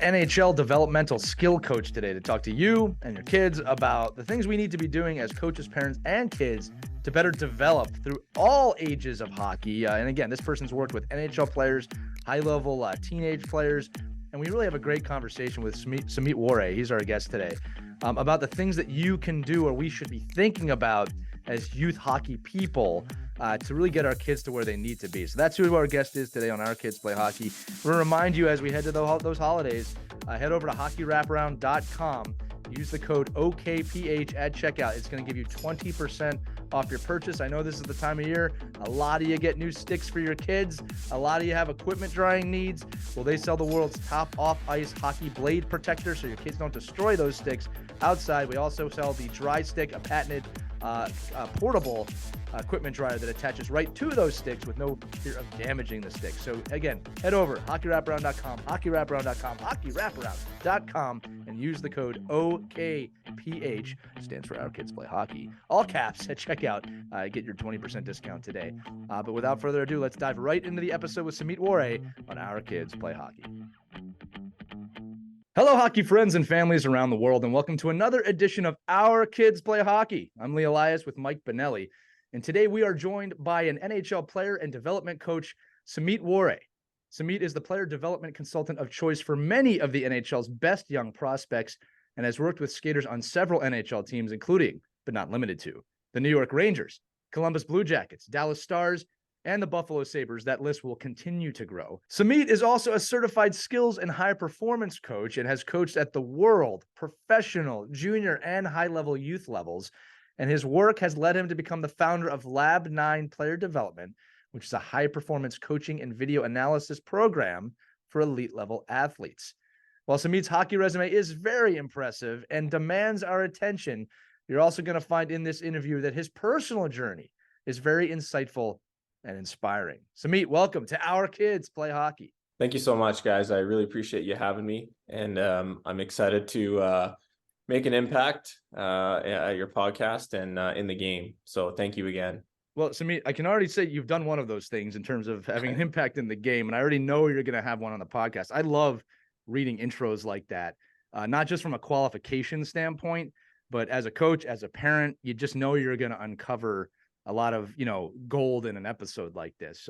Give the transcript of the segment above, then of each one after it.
an NHL Developmental Skill Coach today to talk to you and your kids about the things we need to be doing as coaches, parents, and kids to better develop through all ages of hockey. And again, this person's worked with NHL players, high-level teenage players, and we really have a great conversation with Sumeet Wareh. He's our guest today about the things that you can do or we should be thinking about as youth hockey people to really get our kids to where they need to be. So that's who our guest is today on Our Kids Play Hockey. We'll remind you as we head to those holidays, head over to hockeywraparound.com. Use the code OKPH at checkout. It's going to give you 20% off your purchase. I know this is the time of year. A lot of you get new sticks for your kids. A lot of you have equipment drying needs. Well, they sell the world's top off-ice hockey blade protector so your kids don't destroy those sticks outside. We also sell the Dry Stick, a patented portable equipment dryer that attaches right to those sticks with no fear of damaging the sticks. So again, head over hockeywraparound.com, hockeywraparound.com, and use the code OKPH, stands for Our Kids Play Hockey, all caps at checkout. Get your 20% discount today. But without further ado, let's dive right into the episode with Sumeet Wareh on Our Kids Play Hockey. Hello, hockey friends and families around the world, and welcome to another edition of Our Kids Play Hockey. I'm Lee Elias with Mike Benelli, and today we are joined by an NHL player and development coach, Sumeet Wareh. Sumeet is the player development consultant of choice for many of the NHL's best young prospects and has worked with skaters on several NHL teams, including, but not limited to, the New York Rangers, Columbus Blue Jackets, Dallas Stars, and the Buffalo Sabres. That list will continue to grow. Sumeet is also a certified skills and high performance coach and has coached at the world, professional, junior, and high-level youth levels. And his work has led him to become the founder of Lab 9 Player Development, which is a high-performance coaching and video analysis program for elite-level athletes. While Sumeet's hockey resume is very impressive and demands our attention, you're also going to find in this interview that his personal journey is very insightful and inspiring. Sumeet, welcome to Our Kids Play Hockey. Thank you so much, guys. I really appreciate you having me, and I'm excited to make an impact at your podcast and in the game. So thank you again. Well, Sumeet, I can already say you've done one of those things in terms of having an impact in the game, and I already know you're going to have one on the podcast. I love reading intros like that, not just from a qualification standpoint, but as a coach, as a parent, you just know you're going to uncover a lot of, gold in an episode like this.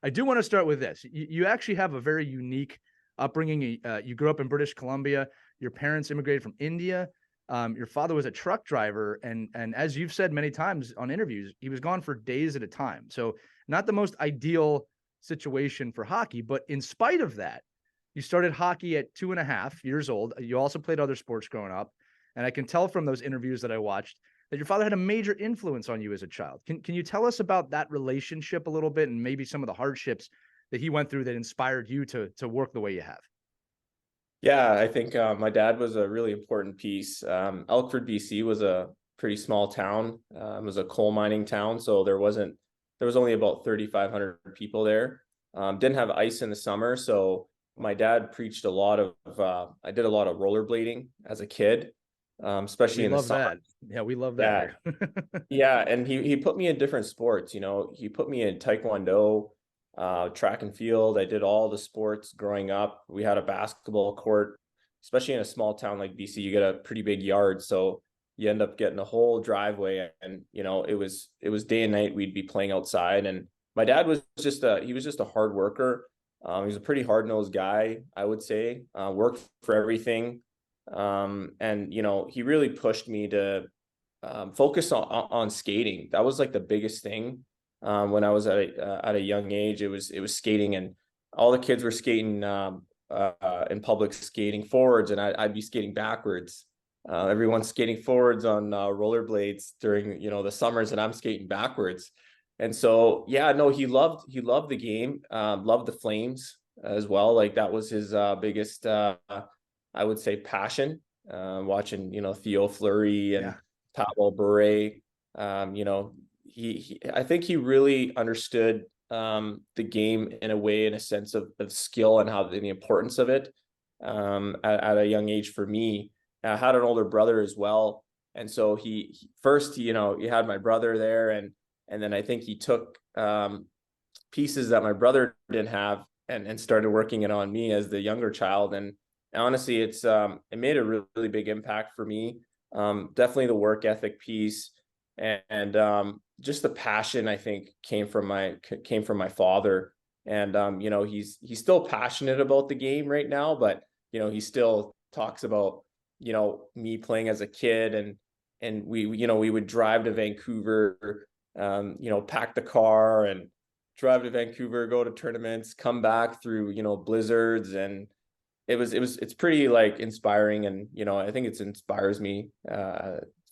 I do want to start with this. You actually have a very unique upbringing. You grew up in British Columbia. Your parents immigrated from India. Your father was a truck driver. And as you've said many times on interviews, he was gone for days at a time. So not the most ideal situation for hockey, but in spite of that, you started hockey at 2.5 years old. You also played other sports growing up. And I can tell from those interviews that I watched that your father had a major influence on you as a child. Can you tell us about that relationship a little bit and maybe some of the hardships that he went through that inspired you to work the way you have? Yeah, I think my dad was a really important piece. Elkford, BC was a pretty small town. It was a coal mining town, so there was only about 3,500 people there. Didn't have ice in the summer, so my dad preached a lot of. I did a lot of rollerblading as a kid. Especially in the summer. Yeah, we love that. Yeah, and he put me in different sports. He put me in Taekwondo, track and field. I did all the sports growing up. We had a basketball court, especially in a small town like BC. You get a pretty big yard, so you end up getting a whole driveway. And it was day and night. We'd be playing outside. And my dad was just a hard worker. He was a pretty hard-nosed guy, I would say. Worked for everything. And he really pushed me to focus on skating. That was like the biggest thing when I was at a young age. It was skating, and all the kids were skating in public, skating forwards, and I'd be skating backwards. Everyone's skating forwards on rollerblades during the summers, and I'm skating backwards. And so he loved the game, loved the Flames as well. Like that was his biggest I would say passion, watching, Theo Fleury and Pavel Bure. I think he really understood the game in a sense of skill and the importance of it at a young age for me. I had an older brother as well. And so he had my brother there. And then I think he took pieces that my brother didn't have and started working it on me as the younger child. And honestly, it made a really, really big impact for me. Definitely the work ethic piece, and just the passion, I think, came from my father. And he's still passionate about the game right now, but he still talks about me playing as a kid, and we would drive to Vancouver, pack the car and drive to Vancouver, go to tournaments, come back through blizzards, and it's pretty like inspiring. And I think it inspires me,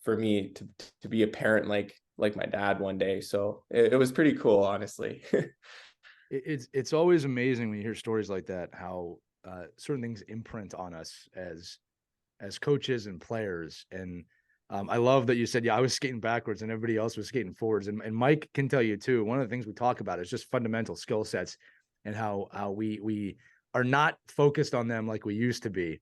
for me to be a parent like my dad one day. So it was pretty cool, honestly. It's always amazing when you hear stories like that, how certain things imprint on us as coaches and players. And I love that you said, yeah, I was skating backwards and everybody else was skating forwards. And Mike can tell you too, one of the things we talk about is just fundamental skill sets, and how we are not focused on them like we used to be.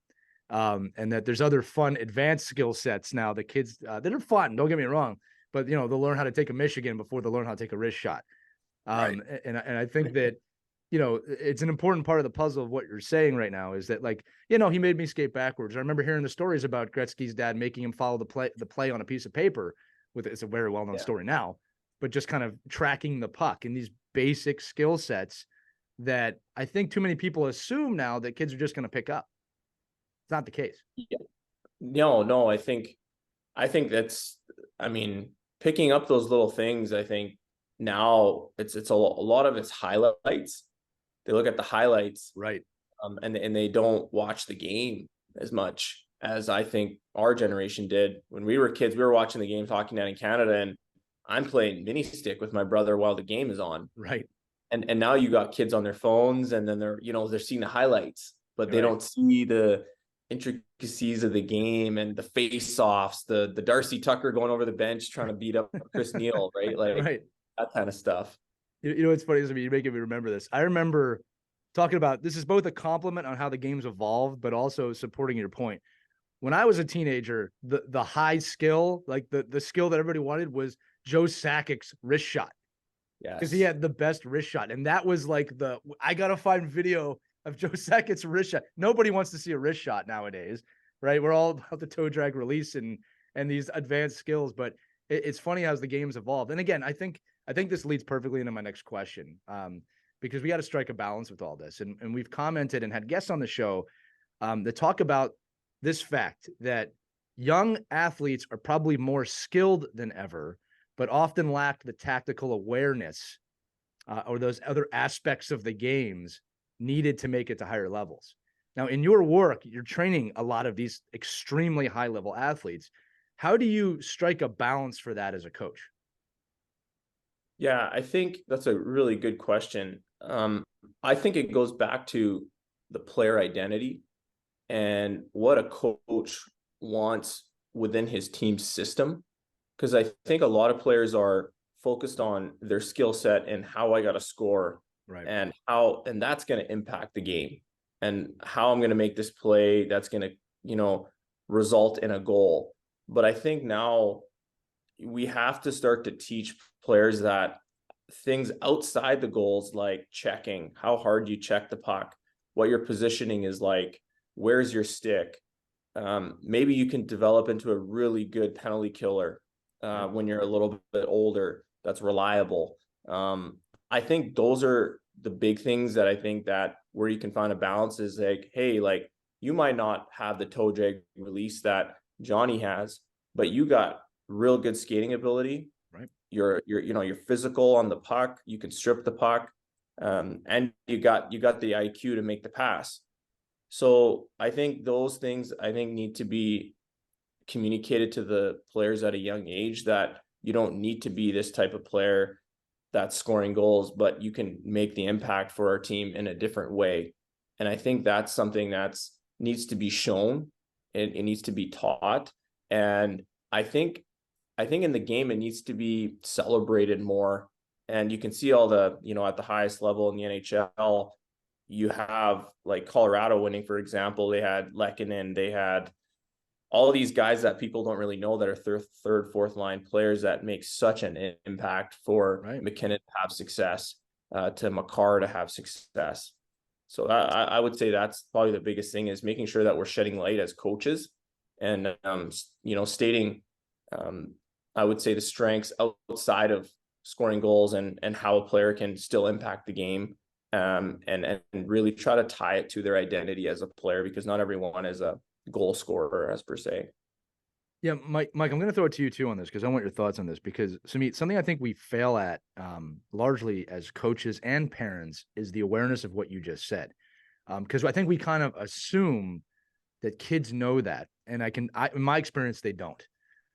And that there's other fun advanced skill sets now that kids that are fun, don't get me wrong, but they'll learn how to take a Michigan before they learn how to take a wrist shot. Right. And I think that, it's an important part of the puzzle of what you're saying right now, is that, like, he made me skate backwards. I remember hearing the stories about Gretzky's dad making him follow the play on a piece of paper it's a very well-known story now, but just kind of tracking the puck and these basic skill sets that I think too many people assume now that kids are just going to pick up. It's not the case. Yeah. No, I think that's, I mean, picking up those little things, I think now it's a lot of it's highlights. They look at the highlights, Right. and they don't watch the game as much as I think our generation did. When we were kids, we were watching the games hockey night in Canada, and I'm playing mini stick with my brother while the game is on. Right. And now you got kids on their phones, and then they're seeing the highlights, but they Right. don't see the intricacies of the game and the face-offs, the Darcy Tucker going over the bench trying to beat up Chris Neal, right? Like Right. that kind of stuff. It's funny. You're making me remember this. I remember talking about, this is both a compliment on how the game's evolved, but also supporting your point. When I was a teenager, the high skill, like the skill that everybody wanted, was Joe Sakic's wrist shot, because he Yes. had the best wrist shot. And that was like I got to find video of Joe Sakic's wrist shot. Nobody wants to see a wrist shot nowadays, right? We're all about the toe drag release and these advanced skills, but it's funny how the game's evolved. And again, I think this leads perfectly into my next question, because we got to strike a balance with all this. And we've commented and had guests on the show that talk about this fact that young athletes are probably more skilled than ever, but often lack the tactical awareness or those other aspects of the games needed to make it to higher levels. Now, in your work, you're training a lot of these extremely high level athletes. How do you strike a balance for that as a coach? Yeah, I think that's a really good question. I think it goes back to the player identity and what a coach wants within his team's system. Because I think a lot of players are focused on their skill set and how I got to score, Right. and that's going to impact the game, and how I'm going to make this play that's going to, result in a goal. But I think now we have to start to teach players that things outside the goals, like checking, how hard you check the puck, what your positioning is like, where's your stick. Maybe you can develop into a really good penalty killer when you're a little bit older, that's reliable. I think those are the big things that I think that where you can find a balance is like, hey, like you might not have the toe drag release that Johnny has, but you got real good skating ability. Right. You're physical on the puck. You can strip the puck, and you got the IQ to make the pass. So I think those things need to be communicated to the players at a young age, that you don't need to be this type of player that's scoring goals, but you can make the impact for our team in a different way. And I think that's something that's needs to be shown. It needs to be taught. And I think in the game, it needs to be celebrated more. And you can see all the, at the highest level in the NHL, you have like Colorado winning, for example. They had Lehkonen, they had all these guys that people don't really know that are third, fourth line players that make such an impact for Right. McKinnon to have success, to Makar to have success. So I would say that's probably the biggest thing, is making sure that we're shedding light as coaches, and stating, I would say, the strengths outside of scoring goals, and how a player can still impact the game, and really try to tie it to their identity as a player, because not everyone is a goal scorer as per se. Yeah, Mike, I'm going to throw it to you too on this, because I want your thoughts on this. Because Sumeet, something I think we fail at largely as coaches and parents is the awareness of what you just said. Because I think we kind of assume that kids know that, and in my experience, they don't.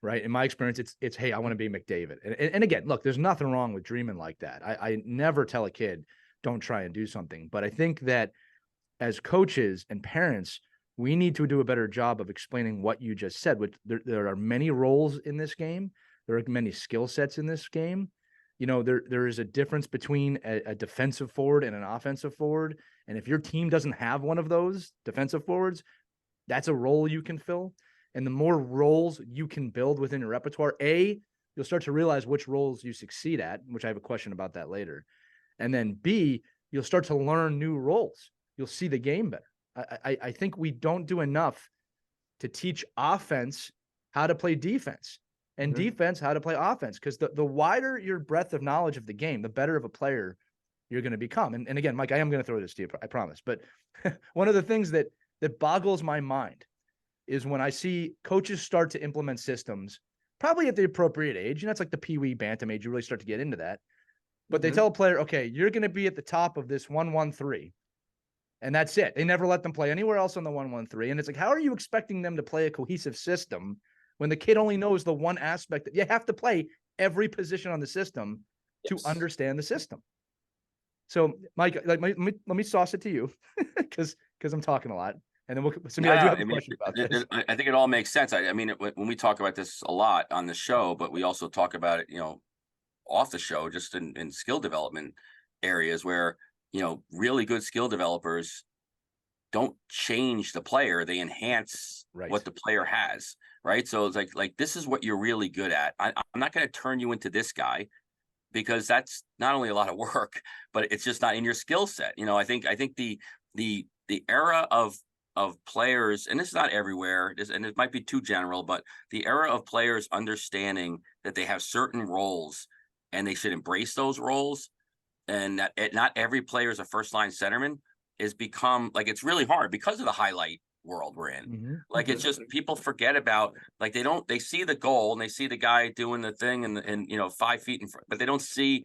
Right? In my experience, it's hey, I want to be McDavid, and again, look, there's nothing wrong with dreaming like that. I never tell a kid don't try and do something, but I think that as coaches and parents, we need to do a better job of explaining what you just said. Which there are many roles in this game. There are many skill sets in this game. There is a difference between a defensive forward and an offensive forward. And if your team doesn't have one of those defensive forwards, that's a role you can fill. And the more roles you can build within your repertoire, you'll start to realize which roles you succeed at, which I have a question about that later. And then B, you'll start to learn new roles. You'll see the game better. I think we don't do enough to teach offense how to play defense, and defense how to play offense. Because the wider your breadth of knowledge of the game, the better of a player you're going to become. And again, Mike, I am going to throw this to you, I promise. But one of the things that boggles my mind is when I see coaches start to implement systems, probably at the appropriate age. It's like the Pee-wee Bantam age. You really start to get into that. But they tell a player, okay, you're going to be at the top of this 1-1-3. And that's it. They never let them play anywhere else on the 1-1-3. And it's like, how are you expecting them to play a cohesive system when the kid only knows the one aspect that you have to play every position on the system to understand the system? So, Mike, let me sauce it to you because I'm talking a lot. And then I do have a question about this. I think it all makes sense. I mean, when we talk about this a lot on the show, but we also talk about it, off the show, just in skill development areas where, really good skill developers don't change the player. They enhance what the player has. Right. So it's like, this is what you're really good at. I'm not going to turn you into this guy, because that's not only a lot of work, but it's just not in your skill set. I think the era of players, and it's not everywhere, and it might be too general, but the era of players understanding that they have certain roles and they should embrace those roles, and that not every player is a first line centerman, is become like, it's really hard because of the highlight world we're in. Like, it's just, people forget about, like, they see the goal and they see the guy doing the thing and 5 feet in front, but they don't see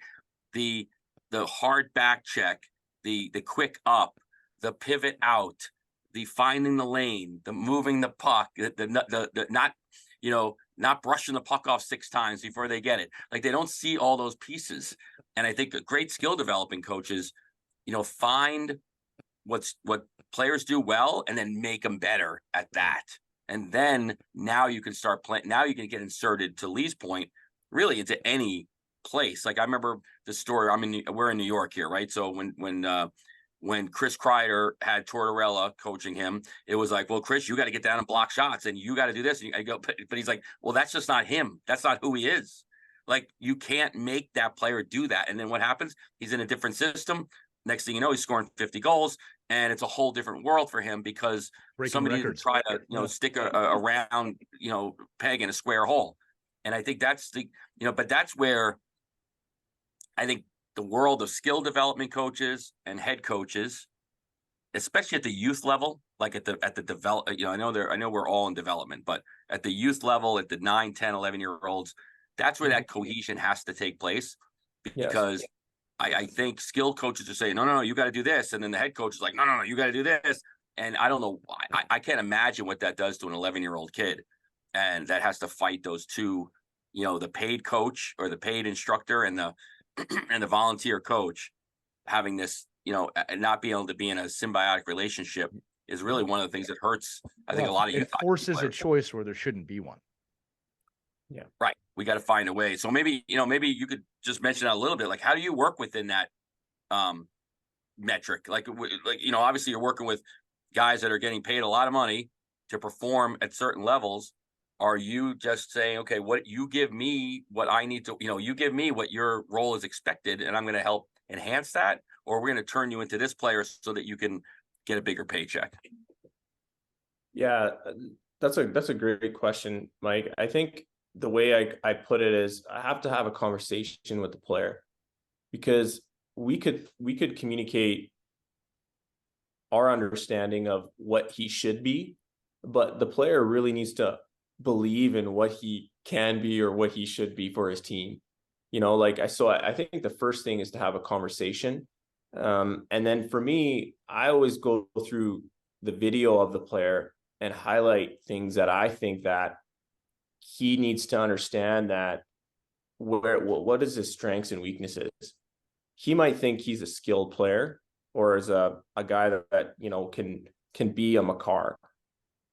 the hard back check, the quick up, the pivot out, the finding the lane, the moving the puck, the not, not brushing the puck off 6 times before they get it. Like, they don't see all those pieces. And I think great skill developing coaches, find what players do well and then make them better at that. And then now you can start playing. Now you can get inserted, to Lee's point, really into any place. Like, I remember the story. We're in New York here, right? So when Chris Kreider had Tortorella coaching him, it was like, well, Chris, you got to get down and block shots, and you got to do this. And I go, but he's like, well, that's just not him. That's not who he is. Like, you can't make that player do that. And then what happens? He's in a different system. Next thing you know, he's scoring 50 goals, and it's a whole different world for him, because somebody didn't try to, stick a round, peg in a square hole. And I think that's but that's where I think the world of skill development coaches and head coaches, especially at the youth level, like at the develop, I know we're all in development, but at the youth level, at the 9, 10, 11-year-olds, that's where that cohesion has to take place, because I think skill coaches are saying, no, you got to do this. And then the head coach is like, no, you got to do this. And I don't know why. I can't imagine what that does to an 11-year-old kid. And that has to fight those two, the paid coach or the paid instructor and the and the volunteer coach having this, and not being able to be in a symbiotic relationship is really one of the things that hurts. I think a lot of youth. It forces a choice where there shouldn't be one. Yeah. Right. We got to find a way. So maybe you could just mention that a little bit. Like, how do you work within that metric? Like, obviously you're working with guys that are getting paid a lot of money to perform at certain levels. are you just saying, okay, what you give me, what I need to, you give me what your role is expected, and I'm going to help enhance that, or we're going to turn you into this player so that you can get a bigger paycheck? Yeah, that's a great question, Mike. I think the way I put it is I have to have a conversation with the player, because we could communicate our understanding of what he should be, but the player really needs to believe in what he can be or what he should be for his team. I think the first thing is to have a conversation. And then for me, I always go through the video of the player and highlight things that I think that he needs to understand, that what is his strengths and weaknesses. He might think he's a skilled player, or is a guy that can be a Makar.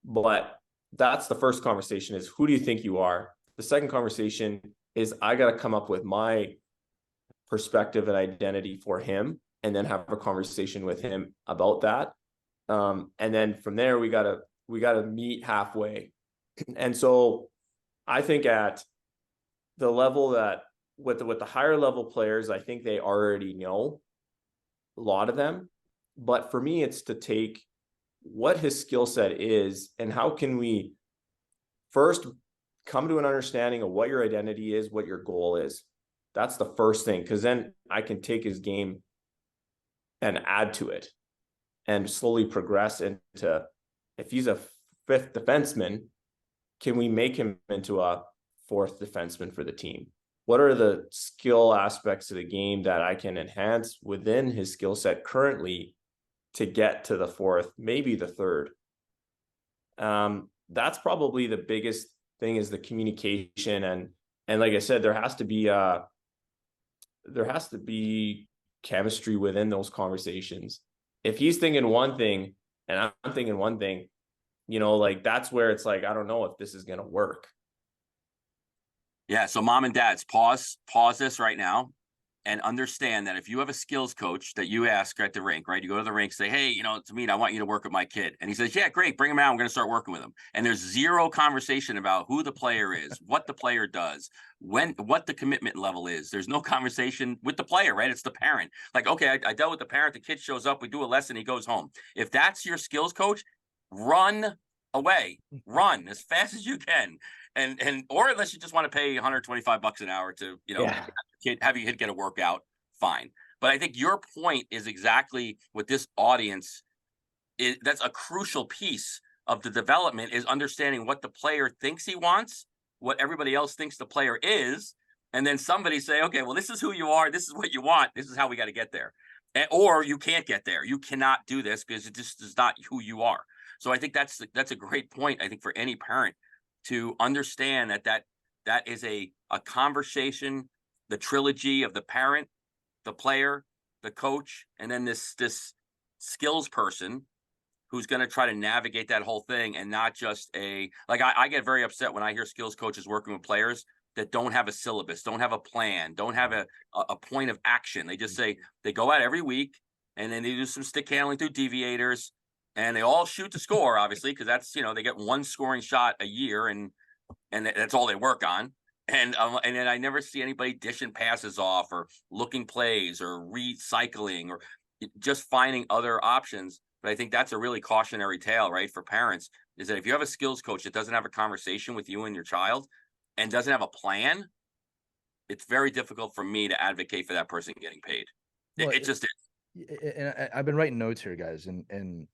But that's the first conversation, is who do you think you are? The second conversation is I got to come up with my perspective and identity for him, and then have a conversation with him about that. And then from there, we gotta meet halfway. And so I think at the level that with the higher level players, I think they already know a lot of them. But for me, it's to take what his skill set is, and how can we first come to an understanding of what your identity is, what your goal is. That's the first thing, because then I can take his game and add to it and slowly progress into, if he's a fifth defenseman, can we make him into a fourth defenseman for the team? What are the skill aspects of the game that I can enhance within his skill set currently to get to the fourth, maybe the third? That's probably the biggest thing, is the communication. And like I said, there has to be chemistry within those conversations. If he's thinking one thing and I'm thinking one thing, that's where it's like, I don't know if this is going to work. Yeah. So mom and dads, pause this right now and understand that if you have a skills coach that you ask at the rink, right? You go to the rink, say, hey, Sumeet, I want you to work with my kid. And he says, yeah, great. Bring him out. I'm going to start working with him. And there's zero conversation about who the player is, what the player does, what the commitment level is. There's no conversation with the player, right? It's the parent. Like, okay, I dealt with the parent. The kid shows up. We do a lesson. He goes home. If that's your skills coach, run away, run as fast as you can. And or unless you just want to pay $125 an hour to, have your kid get a workout, fine. But I think your point is exactly what this audience is. That's a crucial piece of the development, is understanding what the player thinks he wants, what everybody else thinks the player is. And then somebody say, okay, well, this is who you are. This is what you want. This is how we got to get there. Or you can't get there. You cannot do this because it just is not who you are. So I think that's a great point, I think, for any parent to understand that is a conversation, the trilogy of the parent, the player, the coach, and then this skills person who's going to try to navigate that whole thing, and not just I get very upset when I hear skills coaches working with players that don't have a syllabus, don't have a plan, don't have a point of action. They just say they go out every week and then they do some stick handling through deviators, and they all shoot to score, obviously, because that's, they get one scoring shot a year, and that's all they work on. And then I never see anybody dishing passes off, or looking plays, or recycling, or just finding other options. But I think that's a really cautionary tale, right, for parents, is that if you have a skills coach that doesn't have a conversation with you and your child and doesn't have a plan, it's very difficult for me to advocate for that person getting paid. Well, it just is. And I've been writing notes here, guys, and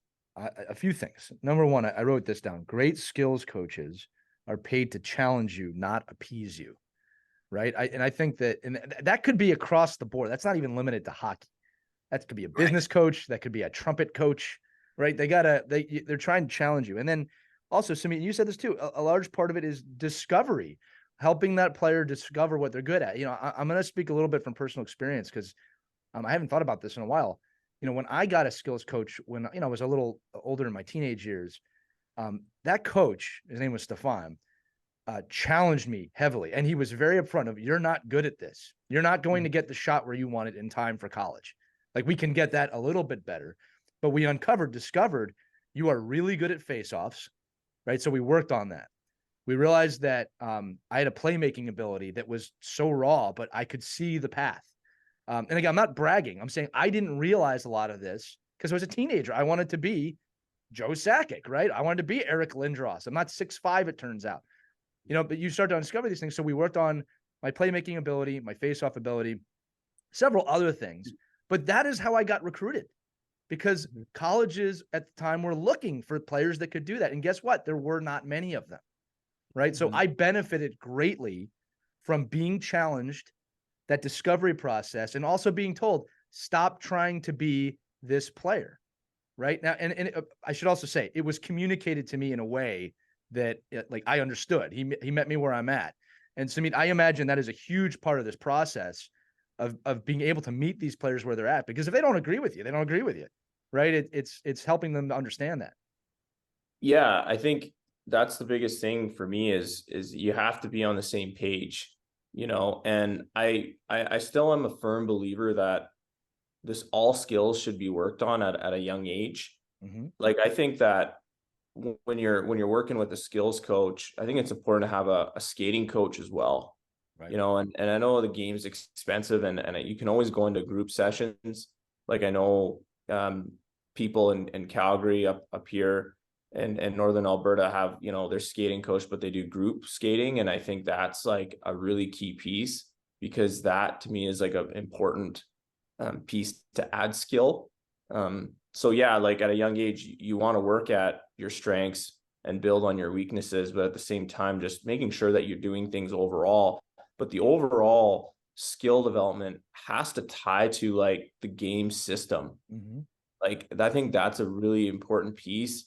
a few things. Number one, I wrote this down. Great skills coaches are paid to challenge you, not appease you, right? I think that could be across the board. That's not even limited to hockey. That could be a business coach. That could be a trumpet coach, right? They're trying to challenge you. And then also, Sumeet, you said this too. A large part of it is discovery, helping that player discover what they're good at. I'm going to speak a little bit from personal experience, because I haven't thought about this in a while. When I got a skills coach, when I was a little older in my teenage years, that coach, his name was Stefan, challenged me heavily. And he was very upfront of, you're not good at this. You're not going to get the shot where you want it in time for college. Like, we can get that a little bit better, but we discovered you are really good at faceoffs, right? So we worked on that. We realized that I had a playmaking ability that was so raw, but I could see the path. And again, I'm not bragging. I'm saying I didn't realize a lot of this because I was a teenager. I wanted to be Joe Sakic, right? I wanted to be Eric Lindros. I'm not 6'5", it turns out. But you start to discover these things. So we worked on my playmaking ability, my face-off ability, several other things. But that is how I got recruited, because colleges at the time were looking for players that could do that. And guess what? There were not many of them, right? So I benefited greatly from being challenged, that discovery process, and also being told, stop trying to be this player, right? Now, and I should also say, it was communicated to me in a way that like I understood. He met me where I'm at. And Sumeet, I imagine that is a huge part of this process of being able to meet these players where they're at, because if they don't agree with you, they don't agree with you, right? It's helping them to understand that. Yeah, I think that's the biggest thing for me is you have to be on the same page, and I still am a firm believer that all skills should be worked on at a young age. Like, I think that when you're working with a skills coach, I think it's important to have a skating coach as well. Right. And I know the game's expensive, and you can always go into group sessions. Like, I know people in Calgary up here and Northern Alberta have, their skating coach, but they do group skating. And I think that's like a really key piece, because that to me is like an important piece to add skill. So yeah, like at a young age, you want to work at your strengths and build on your weaknesses, but at the same time, just making sure that you're doing things overall. But the overall skill development has to tie to like the game system. Like, I think that's a really important piece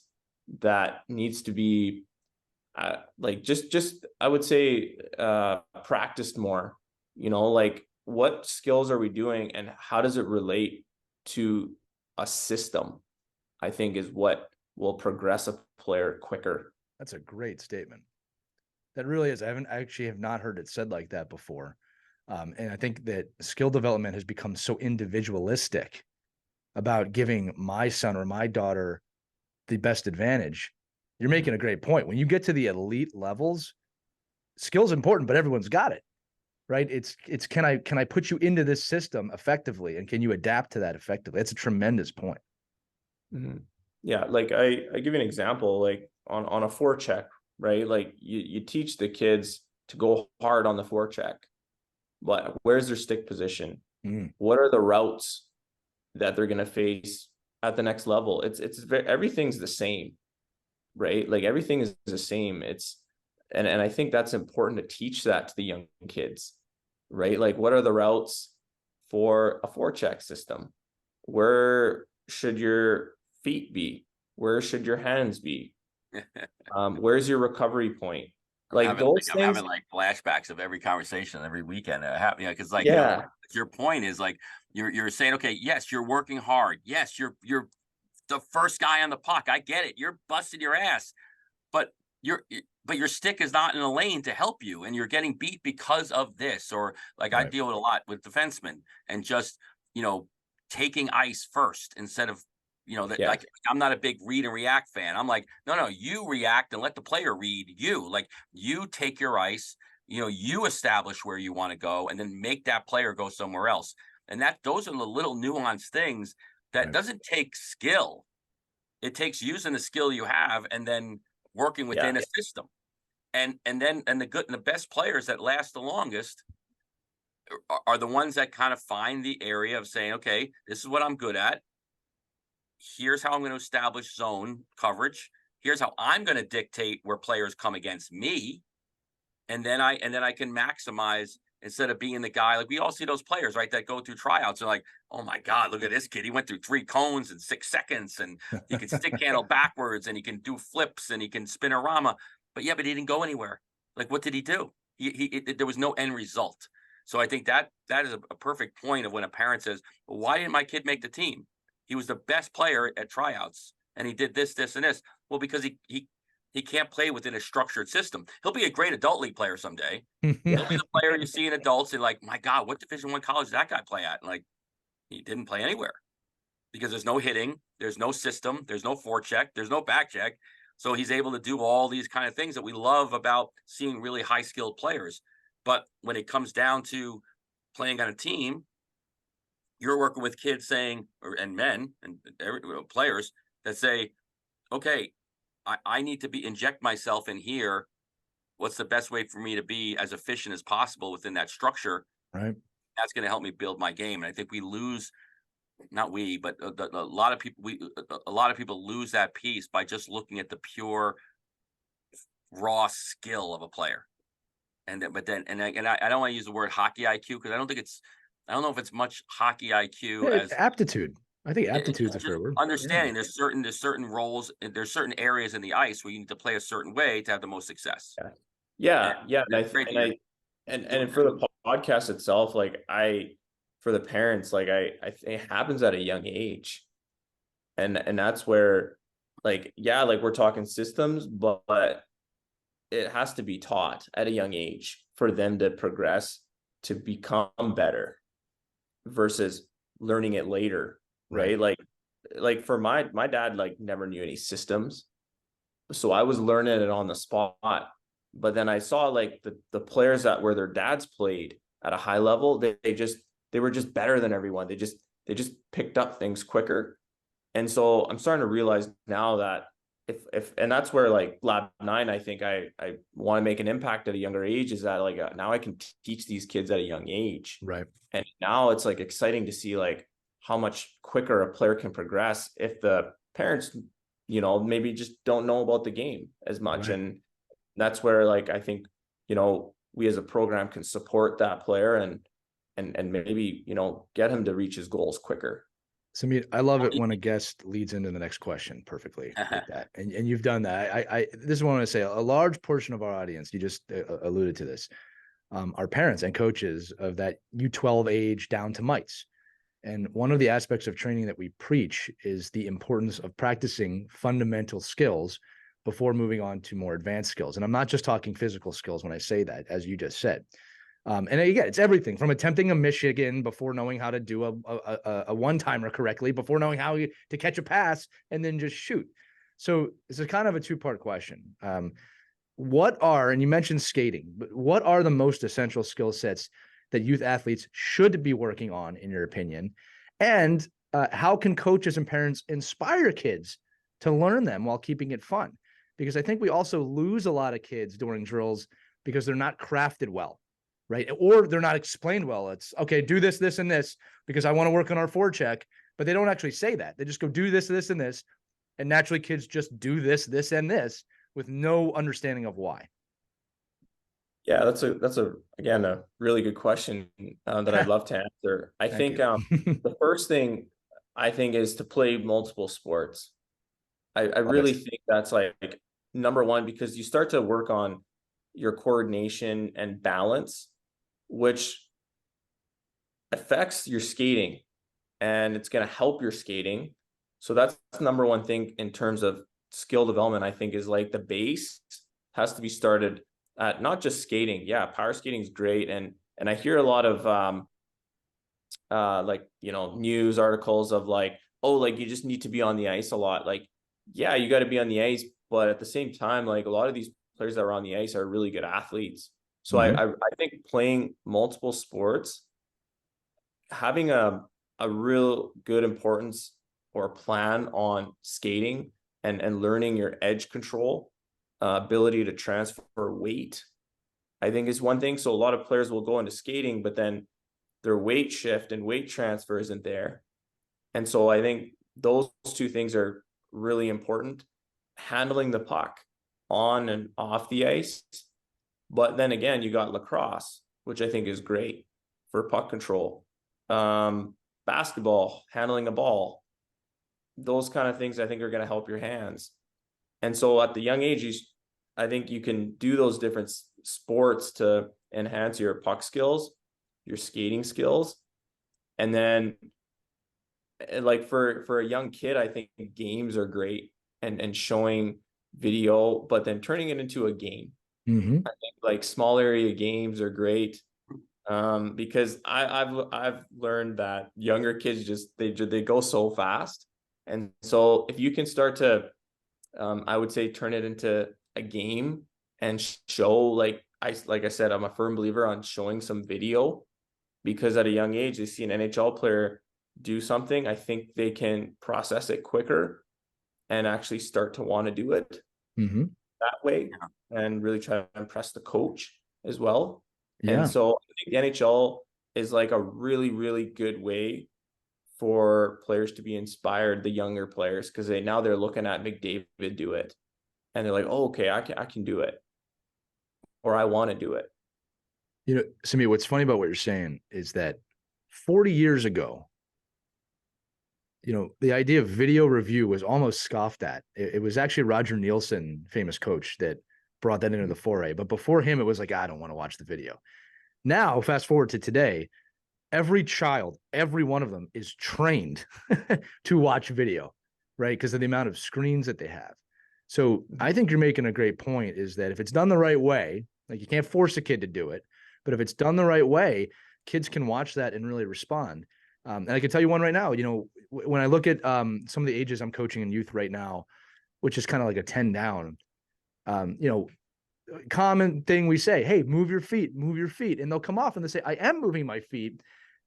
that needs to be like just I would say practiced more. Like, what skills are we doing and how does it relate to a system, I think, is what will progress a player quicker. That's a great statement. That really is. I actually have not heard it said like that before. And I think that skill development has become so individualistic about giving my son or my daughter the best advantage. You're making a great point. When you get to the elite levels, skill's important, but everyone's got it, right? It's can I put you into this system effectively, and can you adapt to that effectively? That's a tremendous point. Yeah, like I give you an example, like on a forecheck, right? Like you teach the kids to go hard on the forecheck, but where's their stick position? What are the routes that they're going to face at the next level? Everything's the same, right? Like, everything is the same. And I think that's important to teach that to the young kids, right? Like, what are the routes for a forecheck system? Where should your feet be? Where should your hands be? Where's your recovery point? Like, I'm having like flashbacks of every conversation every weekend. Because like, your point is like, you're saying, okay, yes, you're working hard. Yes, you're the first guy on the puck. I get it. You're busting your ass, but your stick is not in a lane to help you, and you're getting beat because of this. Or like, right. I deal with a lot with defensemen, and just taking ice first instead of like, I'm not a big read and react fan. I'm like, no, you react and let the player read you. Like, you take your ice, you establish where you want to go, and then make that player go somewhere else. And those are the little nuanced things that doesn't take skill. It takes using the skill you have and then working within a system. And the best players that last the longest are the ones that kind of find the area of saying, okay, this is what I'm good at. Here's how I'm going to establish zone coverage. Here's how I'm going to dictate where players come against me. And then I can maximize, instead of being the guy, like we all see those players, right, that go through tryouts and like, oh my God, look at this kid. He went through 3 cones in 6 seconds, and he can stick handle backwards, and he can do flips, and he can spinorama. But he didn't go anywhere. Like, what did he do? There was no end result. So I think that is a perfect point of when a parent says, well, why didn't my kid make the team? He was the best player at tryouts, and he did this, this, and this. Well, because he can't play within a structured system. He'll be a great adult league player someday. He'll be the player you see in adults and like, my God, what Division I college did that guy play at? And like, he didn't play anywhere because there's no hitting, there's no system, there's no forecheck, there's no back check. So he's able to do all these kind of things that we love about seeing really high skilled players. But when it comes down to playing on a team, you're working with kids saying, and men and players that say, okay, I need to inject myself in here. What's the best way for me to be as efficient as possible within that structure? Right. That's going to help me build my game. And I think we lose, not we, but a lot of people, a lot of people lose that piece by just looking at the pure raw skill of a player. And then, but then, and I don't want to use the word hockey IQ because I don't know if it's much hockey IQ Yeah, as aptitude. I think aptitude is a just fair word. understanding. There's certain roles, there's certain areas in the ice where you need to play a certain way to have the most success. Yeah. And for the podcast itself, like for the parents, like I think it happens at a young age. And that's where, like, yeah, like we're talking systems, but it has to be taught at a young age for them to progress, to become better versus learning it later. Right. Like for my dad, like never knew any systems. So I was learning it on the spot. But then I saw like the players that where their dads played at a high level, they were just better than everyone. They just picked up things quicker. And so I'm starting to realize now that if and that's where like Lab 9, I think I want to make an impact at a younger age, is that like now I can teach these kids at a young age. Right. And now it's like exciting to see like how much quicker a player can progress if the parents, maybe just don't know about the game as much. Right. And that's where, like, I think, we as a program can support that player and maybe, get him to reach his goals quicker. Sumeet, I love it when a guest leads into the next question perfectly like that. And you've done that. This is what I want to say. A large portion of our audience, you just alluded to this, are parents and coaches of that U12 age down to mites. And one of the aspects of training that we preach is the importance of practicing fundamental skills before moving on to more advanced skills. And I'm not just talking physical skills when I say that, as you just said. And again, it's everything from attempting a Michigan before knowing how to do a one-timer correctly, before knowing how to catch a pass and then just shoot. So it's a kind of a two-part question. What are, and you mentioned skating, but what are the most essential skill sets that youth athletes should be working on, in your opinion? And how can coaches and parents inspire kids to learn them while keeping it fun? Because I think we also lose a lot of kids during drills because they're not crafted well, right? Or they're not explained well. It's, okay, do this, this, and this, because I want to work on our forecheck, but they don't actually say that. They just go do this, this, and this. And naturally kids just do this, this, and this with no understanding of why. Yeah, that's again, a really good question that I'd love to answer. I think the first thing I think is to play multiple sports. I really think that's like number one, because you start to work on your coordination and balance, which affects your skating, and it's going to help your skating. So that's the number one thing in terms of skill development. I think is like the base has to be started at not just skating. Yeah, power skating is great, and I hear a lot of like, news articles of like, oh, like you just need to be on the ice a lot. Like, yeah, you got to be on the ice, but at the same time, like a lot of these players that are on the ice are really good athletes. So I think playing multiple sports, having a real good importance or plan on skating and learning your edge control, ability to transfer weight, I think is one thing. So a lot of players will go into skating, but then their weight shift and weight transfer isn't there. And so I think those two things are really important. Handling the puck on and off the ice. But then again, you got lacrosse, which I think is great for puck control. Basketball, handling a ball, those kind of things I think are going to help your hands. And so at the young age, I think you can do those different sports to enhance your puck skills, your skating skills. And then like for a young kid, I think games are great and showing video, but then turning it into a game. I think like small area games are great. Because I've learned that younger kids they go so fast. And so if you can start to I would say turn it into a game and show, like I said, I'm a firm believer on showing some video, because at a young age, they see an NHL player do something. I think they can process it quicker and actually start to want to do it that way, and really try to impress the coach as well. And so I think the NHL is like a really, really good way for players to be inspired, the younger players, because they're looking at McDavid do it, and they're like, oh, okay, I can do it, or I want to do it. You know, Sumeet, what's funny about what you're saying is that 40 years ago, you know, the idea of video review was almost scoffed at. It was actually Roger Nielsen, famous coach, that brought that into the foray. But before him, it was like, I don't want to watch the video. Now, fast forward to today, every child, every one of them is trained to watch video, right? Because of the amount of screens that they have. So I think you're making a great point, is that if it's done the right way, like you can't force a kid to do it, but if it's done the right way, kids can watch that and really respond. And I can tell you one right now, you know, when I look at some of the ages I'm coaching in youth right now, which is kind of like a 10 down, you know, common thing we say, hey, move your feet. And they'll come off and they say, I am moving my feet.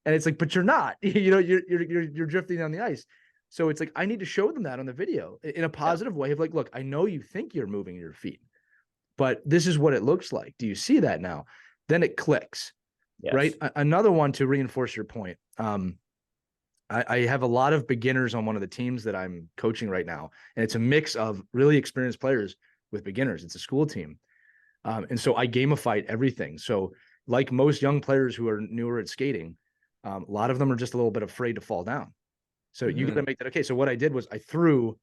And it's like, but you're not, you know, you're drifting on the ice. So it's like, I need to show them that on the video in a positive way of like, look, I know you think you're moving your feet, but this is what it looks like. Do you see that now? Then it clicks, right? Another one to reinforce your point. I have a lot of beginners on one of the teams that I'm coaching right now, and it's a mix of really experienced players with beginners. It's a school team. And so I gamified everything. So like most young players who are newer at skating, a lot of them are just a little bit afraid to fall down. So you got to make that okay. So what I did was I threw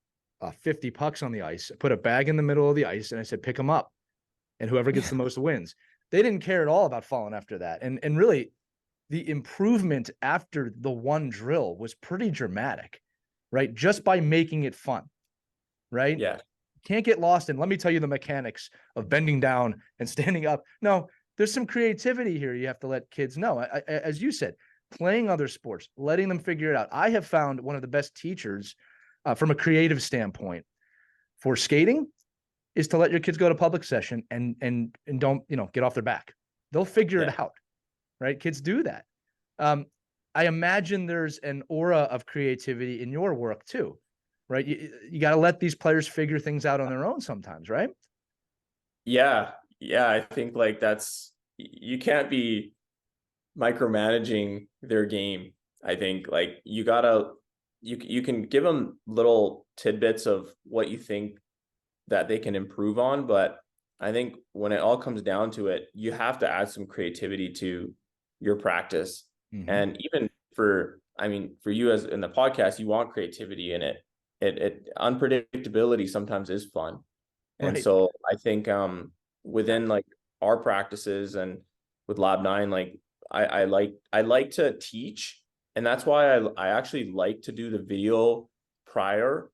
50 pucks on the ice, put a bag in the middle of the ice, and I said, pick them up. And whoever gets the most wins. They didn't care at all about falling after that. And really, the improvement after the one drill was pretty dramatic, right? Just by making it fun, right? Yeah. Can't get lost in, let me tell you the mechanics of bending down and standing up. No, there's some creativity here. You have to let kids know. As you said, playing other sports, letting them figure it out. I have found one of the best teachers from a creative standpoint for skating is to let your kids go to public session and don't, you know, get off their back. They'll figure it out, right? Kids do that. I imagine there's an aura of creativity in your work too, right? You got to let these players figure things out on their own sometimes, right? Yeah. I think like you can't be micromanaging their game. I think like you can give them little tidbits of what you think that they can improve on, but I think when it all comes down to it, you have to add some creativity to your practice. And even for you as in the podcast, you want creativity in it. It unpredictability sometimes is fun. And so I think within like our practices and with Lab 9, like I like to teach, and that's why I actually like to do the video prior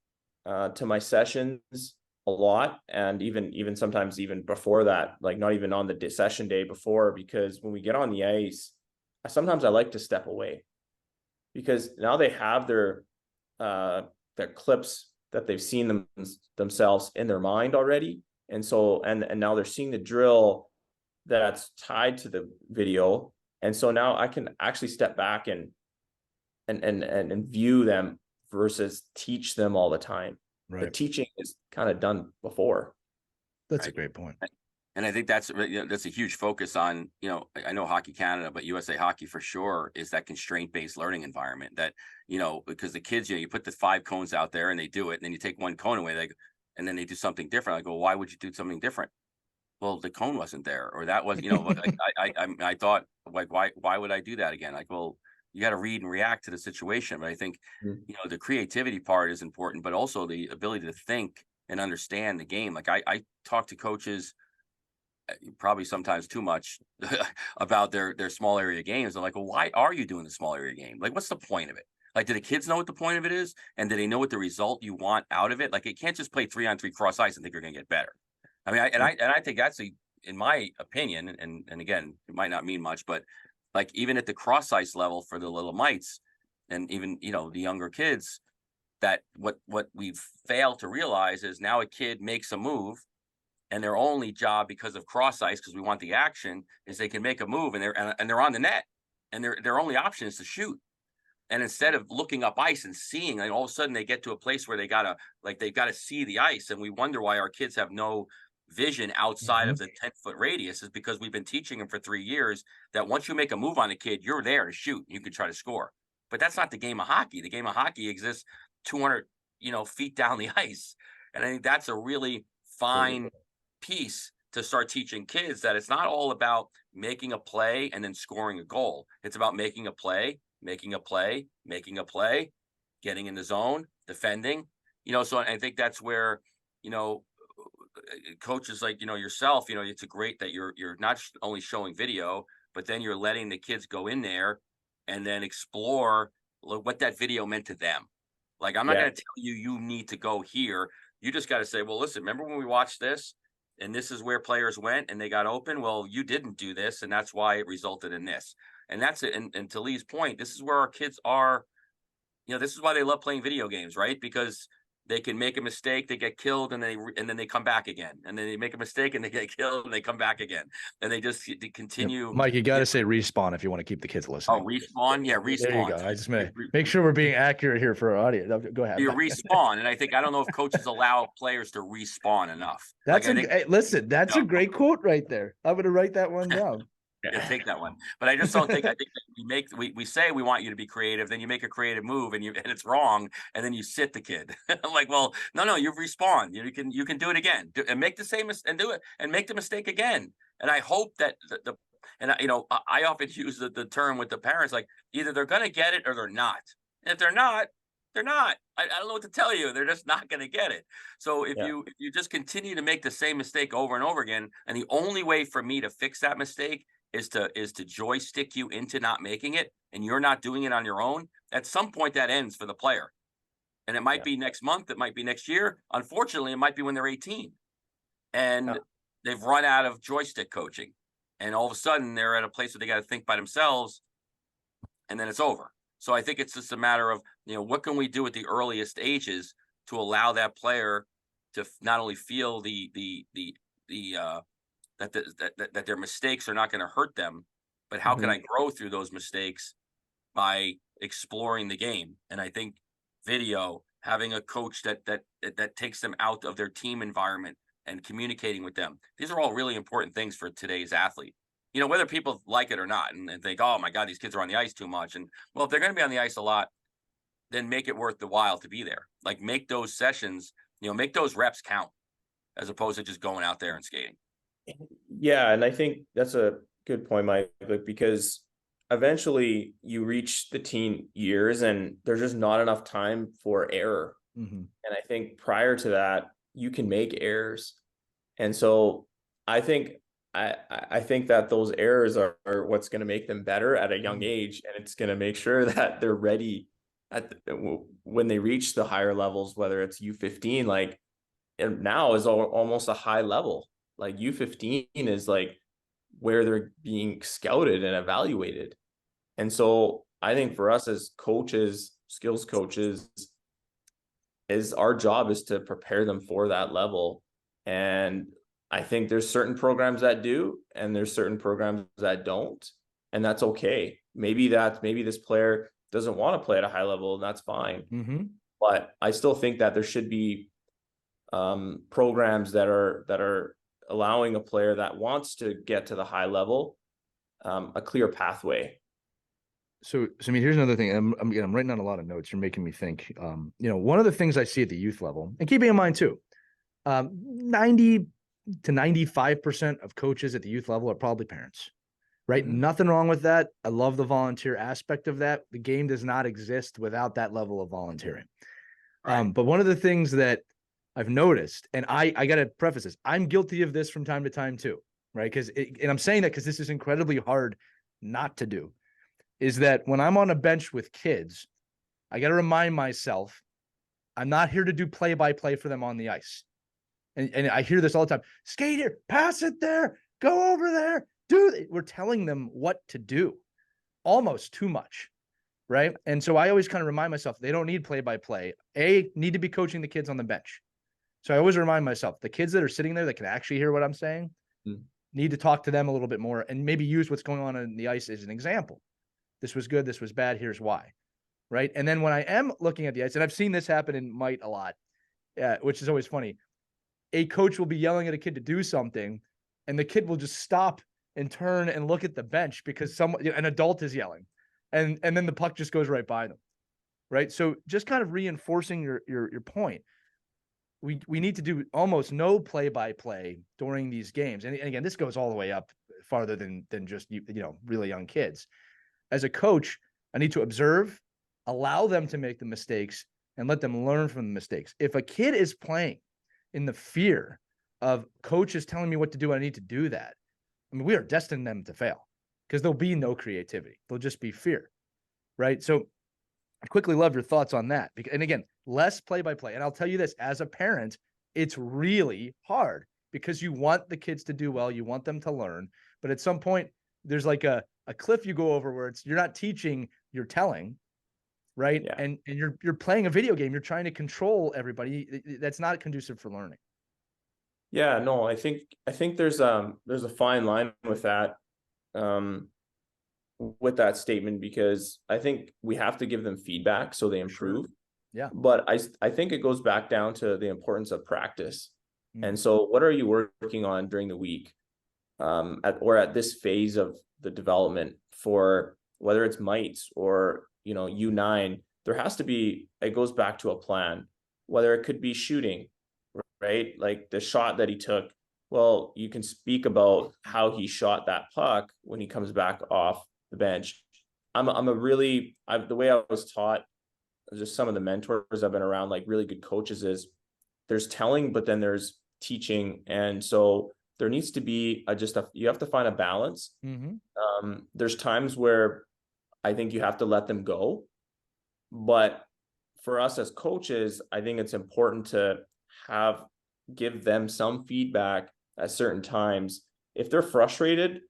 to my sessions a lot, and even sometimes even before that, like not even on the session day before, because when we get on the ice, sometimes I like to step away, because now they have their clips that they've seen themselves in their mind already, and so and now they're seeing the drill that's tied to the video, and so now I can actually step back and view them versus teach them all the time. The teaching is kind of done before. That's a great point. And I think that's a huge focus on, I know Hockey Canada, but USA Hockey for sure is that constraint-based learning environment that, because the kids, you put the 5 cones out there and they do it, and then you take one cone away, and then they do something different. I go, why would you do something different? Well, the cone wasn't there, or that was, I thought, like, why would I do that again? Like, well, you got to read and react to the situation. But I think, the creativity part is important, but also the ability to think and understand the game. Like I talk to coaches probably sometimes too much about their small area games. They're like, well, why are you doing the small area game? Like, what's the point of it? Like, do the kids know what the point of it is? And do they know what the result you want out of it? Like, it can't just play 3-on-3 cross ice and think you're going to get better. I mean, I think that's in my opinion, and again, it might not mean much, but like even at the cross ice level for the little mites and even, the younger kids, that what we've failed to realize is now a kid makes a move, and their only job, because of cross ice, because we want the action, is they can make a move and they're on the net, and their only option is to shoot. And instead of looking up ice and seeing, like, all of a sudden they get to a place where they've got to see the ice, and we wonder why our kids have no vision outside of the 10-foot radius, is because we've been teaching them for 3 years that once you make a move on a kid, you're there to shoot. You can try to score, but that's not the game of hockey. The game of hockey exists 200 feet down the ice, and I think that's a really fine piece to start teaching kids, that it's not all about making a play and then scoring a goal. It's about making a play, making a play, making a play, getting in the zone, defending. So I think that's where coaches like yourself, it's a great that you're not only showing video, but then you're letting the kids go in there and then explore what that video meant to them. Like, I'm not going to tell you need to go here. You just got to say, well, listen, remember when we watched this, and this is where players went and they got open? Well, you didn't do this, and that's why it resulted in this. And that's it. And to Lee's point, this is where our kids are. This is why they love playing video games, right? Because they can make a mistake, they get killed, and then they come back again, and then they make a mistake and they get killed and they come back again, and they continue. Yep. Mike, you got to say respawn if you want to keep the kids listening. Oh, respawn, yeah, respawn. There you go. I just make sure we're being accurate here for our audience. Go ahead. You respawn, and I don't know if coaches allow players to respawn enough. That's listen. That's a great quote right there. I'm going to write that one down. Yeah, take that one. But I just don't think. I think that we say we want you to be creative, then you make a creative move and it's wrong, and then you sit the kid. I'm like, well, no, you respawn. You can do it again, and make the same and do it, and make the mistake again. And I hope that I often use the term with the parents, like, either they're going to get it or they're not. And if they're not, they're not. I don't know what to tell you. They're just not going to get it. So if you just continue to make the same mistake over and over again, and the only way for me to fix that mistake is to joystick you into not making it, and you're not doing it on your own, at some point that ends for the player. And it might be next month, it might be next year. Unfortunately, it might be when they're 18 and they've run out of joystick coaching, and all of a sudden they're at a place where they got to think by themselves, and then it's over. So I think it's just a matter of, what can we do at the earliest ages to allow that player to not only feel that their mistakes are not going to hurt them, but how can I grow through those mistakes by exploring the game? And I think video, having a coach that takes them out of their team environment and communicating with them, these are all really important things for today's athlete. Whether people like it or not, and think, oh my God, these kids are on the ice too much. And well, if they're going to be on the ice a lot, then make it worth the while to be there. Like, make those sessions, make those reps count, as opposed to just going out there and skating. Yeah, and I think that's a good point, Mike, because eventually you reach the teen years and there's just not enough time for error. And I think prior to that, you can make errors. And so I think that those errors are what's going to make them better at a young age, and it's going to make sure that they're ready when they reach the higher levels, whether it's U15, like, and now is almost a high level. Like, U15 is like where they're being scouted and evaluated. And so I think for us as coaches, skills coaches, our job is to prepare them for that level. And I think there's certain programs that do, and there's certain programs that don't, and that's okay. Maybe this player doesn't want to play at a high level, and that's fine. But I still think that there should be programs that are allowing a player that wants to get to the high level a clear pathway. So here's another thing. I'm writing down a lot of notes. You're making me think. One of the things I see at the youth level, and keeping in mind too, 90 to 95% of coaches at the youth level are probably parents, right? Nothing wrong with that. I love the volunteer aspect of that. The game does not exist without that level of volunteering. Right. But one of the things that I've noticed, and I got to preface this, I'm guilty of this from time to time too, right? And I'm saying that because this is incredibly hard not to do, is that when I'm on a bench with kids, I got to remind myself, I'm not here to do play-by-play for them on the ice. And I hear this all the time. Skate here, pass it there, go over there, do it. We're telling them what to do almost too much, right? And so I always kind of remind myself, they don't need play-by-play. Need to be coaching the kids on the bench. So I always remind myself, the kids that are sitting there that can actually hear what I'm saying, need to talk to them a little bit more and maybe use what's going on in the ice as an example. This was good. This was bad. Here's why. Right. And then when I am looking at the ice, and I've seen this happen in Might a lot, which is always funny. A coach will be yelling at a kid to do something, and the kid will just stop and turn and look at the bench because an adult is yelling, and then the puck just goes right by them. Right. So just kind of reinforcing your point. We need to do almost no play-by-play during these games. And again, this goes all the way up farther than just, really young kids. As a coach, I need to observe, allow them to make the mistakes, and let them learn from the mistakes. If a kid is playing in the fear of coach is telling me what to do, I need to do that, I mean, we are destined them to fail because there'll be no creativity. There'll just be fear, right? So I quickly love your thoughts on that. And again, less play-by-play. And I'll tell you this, as a parent, it's really hard because you want the kids to do well. You want them to learn. But at some point, there's like a cliff you go over where you're not teaching, you're telling, right? Yeah. And you're playing a video game. You're trying to control everybody. That's not conducive for learning. Yeah, no, I think there's a fine line with that statement, because I think we have to give them feedback so they improve. Sure. Yeah. But I think it goes back down to the importance of practice. And so what are you working on during the week, at this phase of the development, for whether it's mites or, U9, there has to be, it goes back to a plan, whether it could be shooting, right? Like the shot that he took. Well, you can speak about how he shot that puck when he comes back off the bench. The way I was taught, just some of the mentors I've been around, like really good coaches, is there's telling, but then there's teaching. And so there needs to be you have to find a balance. There's times where I think you have to let them go. But for us as coaches, I think it's important to give them some feedback at certain times. If they're frustrated,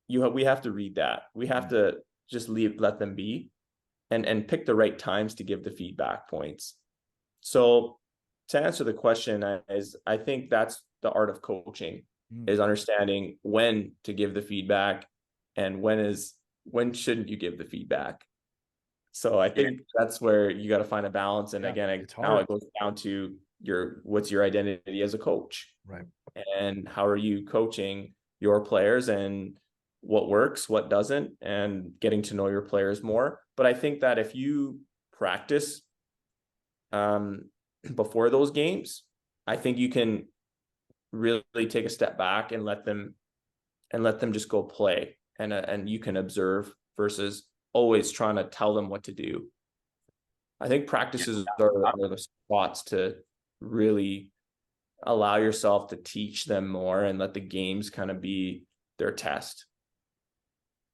we have to read that. We have to just let them be, and pick the right times to give the feedback points. So to answer the question, I think that's the art of coaching, is understanding when to give the feedback and when shouldn't you give the feedback. So I think that's where you got to find a balance. And again, it goes down to what's your identity as a coach, right? And how are you coaching your players, and what works, what doesn't, and getting to know your players more. But I think that if you practice before those games, I think you can really take a step back and let them just go play, and you can observe versus always trying to tell them what to do. I think practices are the spots to really allow yourself to teach them more and let the games kind of be their test.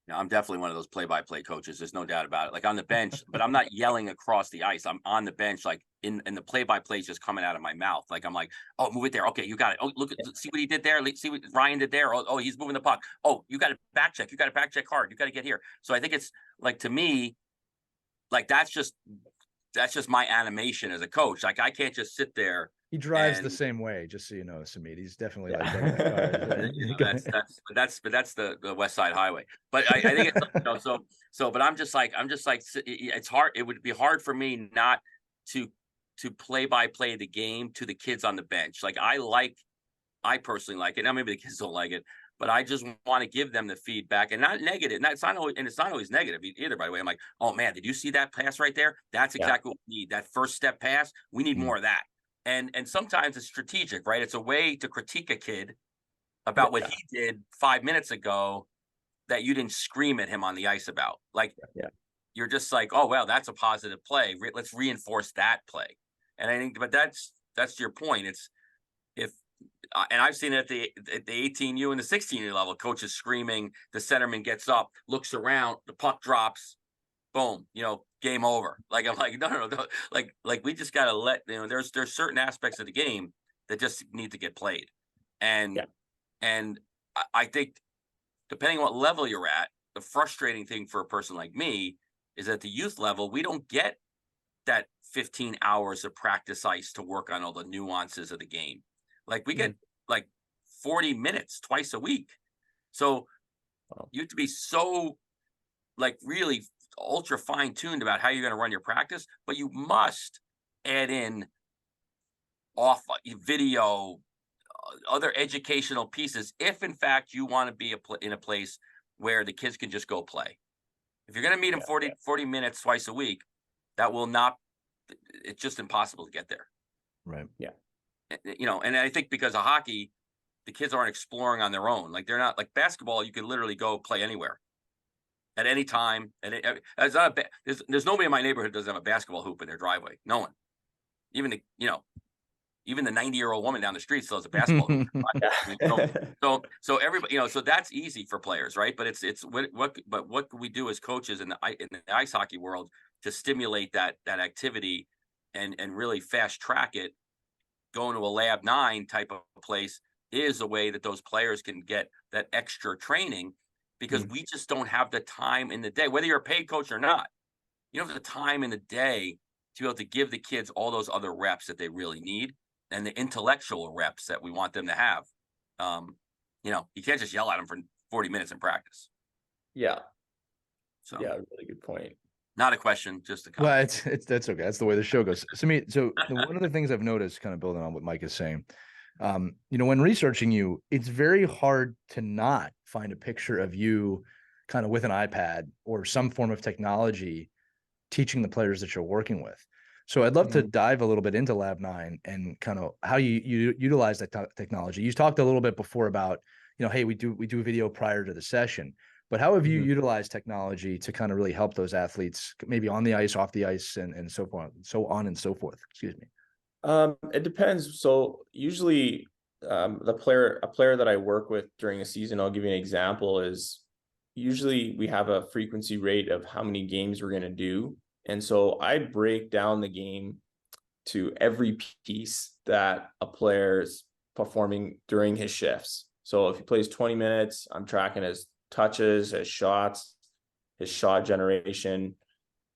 No, I'm definitely one of those play-by-play coaches. There's no doubt about it. Like on the bench, but I'm not yelling across the ice. I'm on the bench, like in the play-by-play is just coming out of my mouth. Like I'm like, oh, move it there. Okay, you got it. Oh, see what he did there. See what Ryan did there. Oh, he's moving the puck. Oh, you got to back check. You got to back check hard. You got to get here. So I think it's like, to me, like that's just my animation as a coach. Like I can't just sit there. He drives the same way, just so you know, Sumeet. He's definitely like that. That's the West Side Highway. But I think it's but I'm just like it's hard. It would be hard for me not to play the game to the kids on the bench. Like I personally like it. Now maybe the kids don't like it, but I just want to give them the feedback, and not negative. It's not always negative either, by the way. I'm like, oh man, did you see that pass right there? That's exactly what we need. That first step pass. We need more of that. And sometimes it's strategic, right? It's a way to critique a kid about what he did 5 minutes ago that you didn't scream at him on the ice about. Like, you're just like, oh, well, that's a positive play. Let's reinforce that play. And I think, but that's your point. And I've seen it at the 18U and the 16U level, coaches screaming, the centerman gets up, looks around, the puck drops, boom, game over. Like, I'm like, no. Like we just got to let, there's certain aspects of the game that just need to get played. And I think depending on what level you're at, the frustrating thing for a person like me is at the youth level, we don't get that 15 hours of practice ice to work on all the nuances of the game. Like we get like 40 minutes twice a week. So you have to be so like really ultra fine tuned about how you're going to run your practice, but you must add in off video, other educational pieces, if in fact you want to be in a place where the kids can just go play. If you're going to meet them 40 minutes twice a week, that will not, it's just impossible to get there. Right. Yeah. You know, and I think because of hockey, the kids aren't exploring on their own. Like they're not like basketball. You can literally go play anywhere at any time. And it's not there's nobody in my neighborhood doesn't have a basketball hoop in their driveway. No one. Even the 90-year-old woman down the street still has a basketball hoop. So everybody, so that's easy for players, right? But what can we do as coaches in the ice hockey world to stimulate that activity and really fast track it? Going to a Lab 9 type of place is a way that those players can get that extra training, because we just don't have the time in the day, whether you're a paid coach or not. You don't have the time in the day to be able to give the kids all those other reps that they really need and the intellectual reps that we want them to have. You can't just yell at them for 40 minutes in practice. Yeah. So yeah, really good point. Not a question, just a comment. Well, that's okay. That's the way the show goes. So one of the things I've noticed, kind of building on what Mike is saying, when researching you, it's very hard to not find a picture of you kind of with an iPad or some form of technology teaching the players that you're working with. So I'd love to dive a little bit into Lab 9 and kind of how you utilize that technology. You talked a little bit before about, hey, we do video prior to the session, but how have you utilized technology to kind of really help those athletes, maybe on the ice, off the ice, and so on and so forth? Excuse me. It depends. So usually a player that I work with during a season, I'll give you an example, is usually we have a frequency rate of how many games we're going to do. And so I break down the game to every piece that a player's performing during his shifts. So if he plays 20 minutes, I'm tracking his touches, his shots, his shot generation.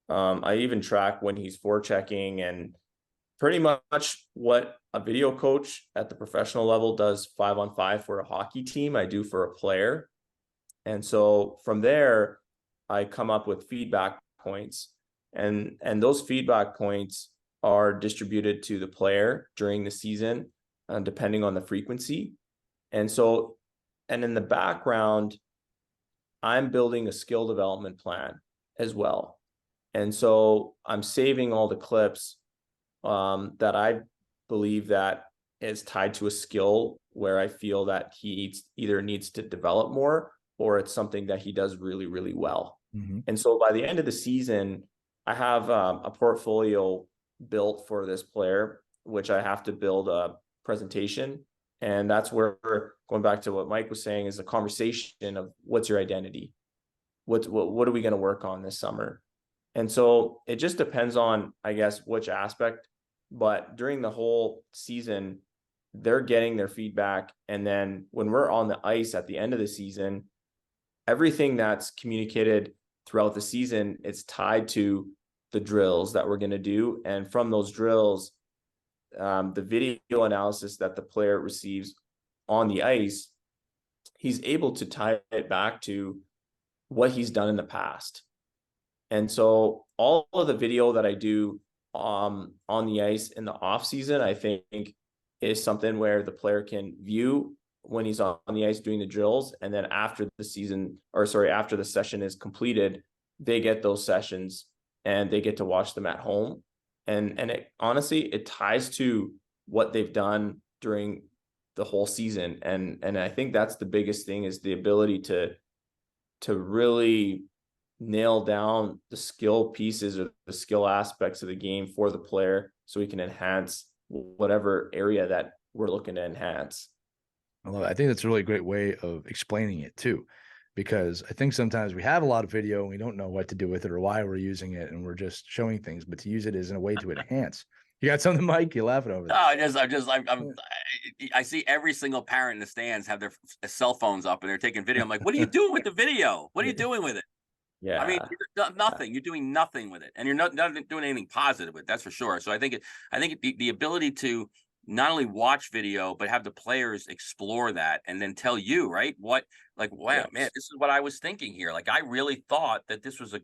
I even track when he's forechecking, and pretty much what a video coach at the professional level does 5-on-5 for a hockey team, I do for a player. And so from there, I come up with feedback points, and those feedback points are distributed to the player during the season, depending on the frequency. And in the background, I'm building a skill development plan as well. And so I'm saving all the clips that I believe that is tied to a skill where I feel that he either needs to develop more, or it's something that he does really, really well. And so by the end of the season, I have a portfolio built for this player, which I have to build a presentation. And that's where, going back to what Mike was saying, is a conversation of what's your identity? What are we going to work on this summer? And so it just depends on, I guess, which aspect. But during the whole season, they're getting their feedback. And then when we're on the ice at the end of the season, everything that's communicated throughout the season, it's tied to the drills that we're going to do. And from those drills, the video analysis that the player receives on the ice, he's able to tie it back to what he's done in the past. And so all of the video that I do on the ice in the off season, I think is something where the player can view when he's on the ice doing the drills. And then after the session is completed, they get those sessions and they get to watch them at home. And it honestly, it ties to what they've done during the whole season. And I think that's the biggest thing, is the ability to really nail down the skill pieces or the skill aspects of the game for the player, so we can enhance whatever area that we're looking to enhance. I love it. I think that's a really great way of explaining it too, because I think sometimes we have a lot of video and we don't know what to do with it or why we're using it, and we're just showing things, but to use it as in a way to enhance. You got something, Mike? You're laughing over that. I see every single parent in the stands have their cell phones up and they're taking video. I'm like, what are you doing with the video? What are you doing with it? I mean, Yeah. nothing. You're doing nothing with it, and you're not doing anything positive with it. That's for sure. So I think the ability to not only watch video but have the players explore that and then tell you, right, what, like, wow, man, Yes. this is what I was thinking here. Like, I really thought that this was a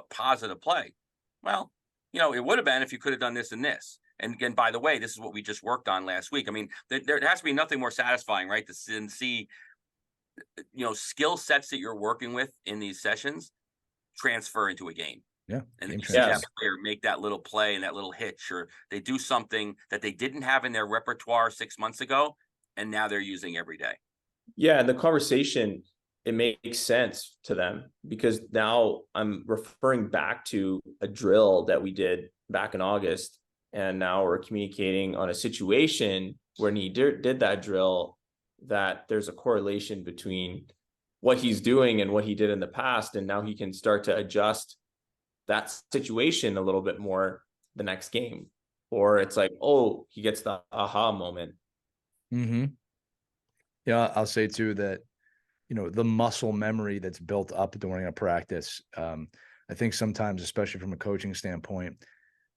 positive play. Well, it would have been if you could have done this and this. And again, by the way, this is what we just worked on last week. I mean, there has to be nothing more satisfying, right, to see skill sets that you're working with in these sessions transfer into a game. Yeah. And then Game you see that Yes. player make that little play and that little hitch, or they do something that they didn't have in their repertoire 6 months ago, and now they're using every day. Yeah, and the conversation, it makes sense to them because now I'm referring back to a drill that we did back in August, and now we're communicating on a situation when he did that drill, that there's a correlation between what he's doing and what he did in the past, and now he can start to adjust that situation a little bit more the next game. Or it's like, oh, he gets the aha moment. Mm-hmm. Yeah, I'll say too that, the muscle memory that's built up during a practice. I think sometimes, especially from a coaching standpoint,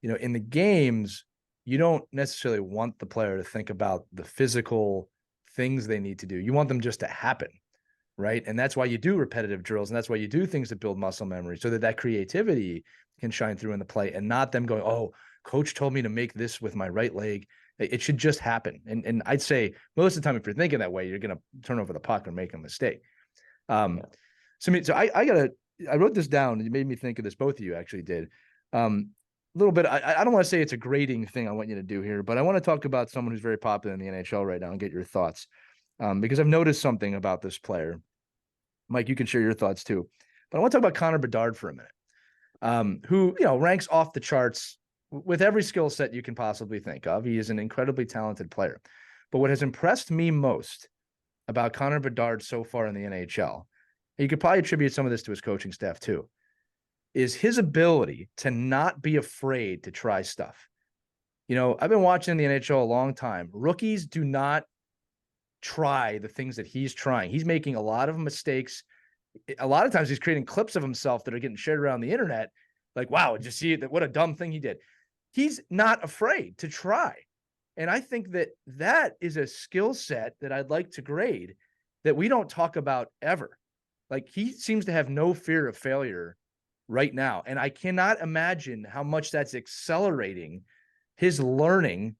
in the games, you don't necessarily want the player to think about the physical things they need to do. You want them just to happen, right? And that's why you do repetitive drills, and that's why you do things that build muscle memory, so that creativity can shine through in the play, and not them going, oh, coach told me to make this with my right leg. It should just happen. And I'd say most of the time, if you're thinking that way, you're going to turn over the puck and make a mistake. So I wrote this down, and you made me think of this. Both of you actually did. A little bit. I don't want to say it's a grading thing I want you to do here, but I want to talk about someone who's very popular in the NHL right now and get your thoughts. Because I've noticed something about this player. Mike, you can share your thoughts too. But I want to talk about Connor Bedard for a minute, who, ranks off the charts with every skill set you can possibly think of. He is an incredibly talented player. But what has impressed me most about Connor Bedard so far in the NHL, and you could probably attribute some of this to his coaching staff too, is his ability to not be afraid to try stuff. I've been watching the NHL a long time. Rookies do not try the things that he's trying. He's making a lot of mistakes. A lot of times he's creating clips of himself that are getting shared around the internet. Like, wow, did you see that? What a dumb thing he did. He's not afraid to try. And I think that is a skill set that I'd like to grade that we don't talk about ever. Like, he seems to have no fear of failure right now. And I cannot imagine how much that's accelerating his learning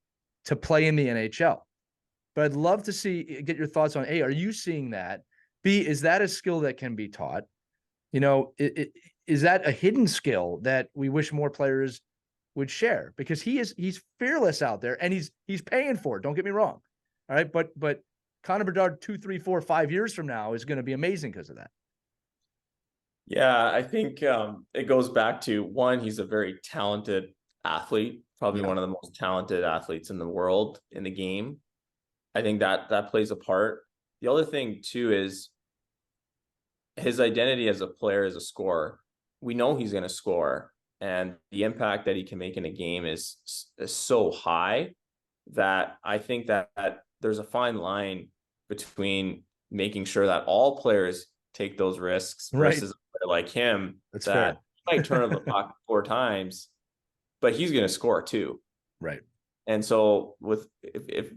to play in the NHL. But I'd love to get your thoughts on, A, are you seeing that? B, is that a skill that can be taught? Is that a hidden skill that we wish more players would share? Because he's fearless out there, and he's paying for it. Don't get me wrong. All right. But Connor Bedard 2, 3, 4, 5 years from now is going to be amazing because of that. Yeah, I think it goes back to, one, he's a very talented athlete, probably one of the most talented athletes in the world in the game. I think that plays a part. The other thing too is his identity as a player, as a scorer. We know he's going to score, and the impact that he can make in a game is so high that I think that there's a fine line between making sure that all players take those risks versus a player like him that might turn over the puck 4 times, but he's going to score too. Right. And so if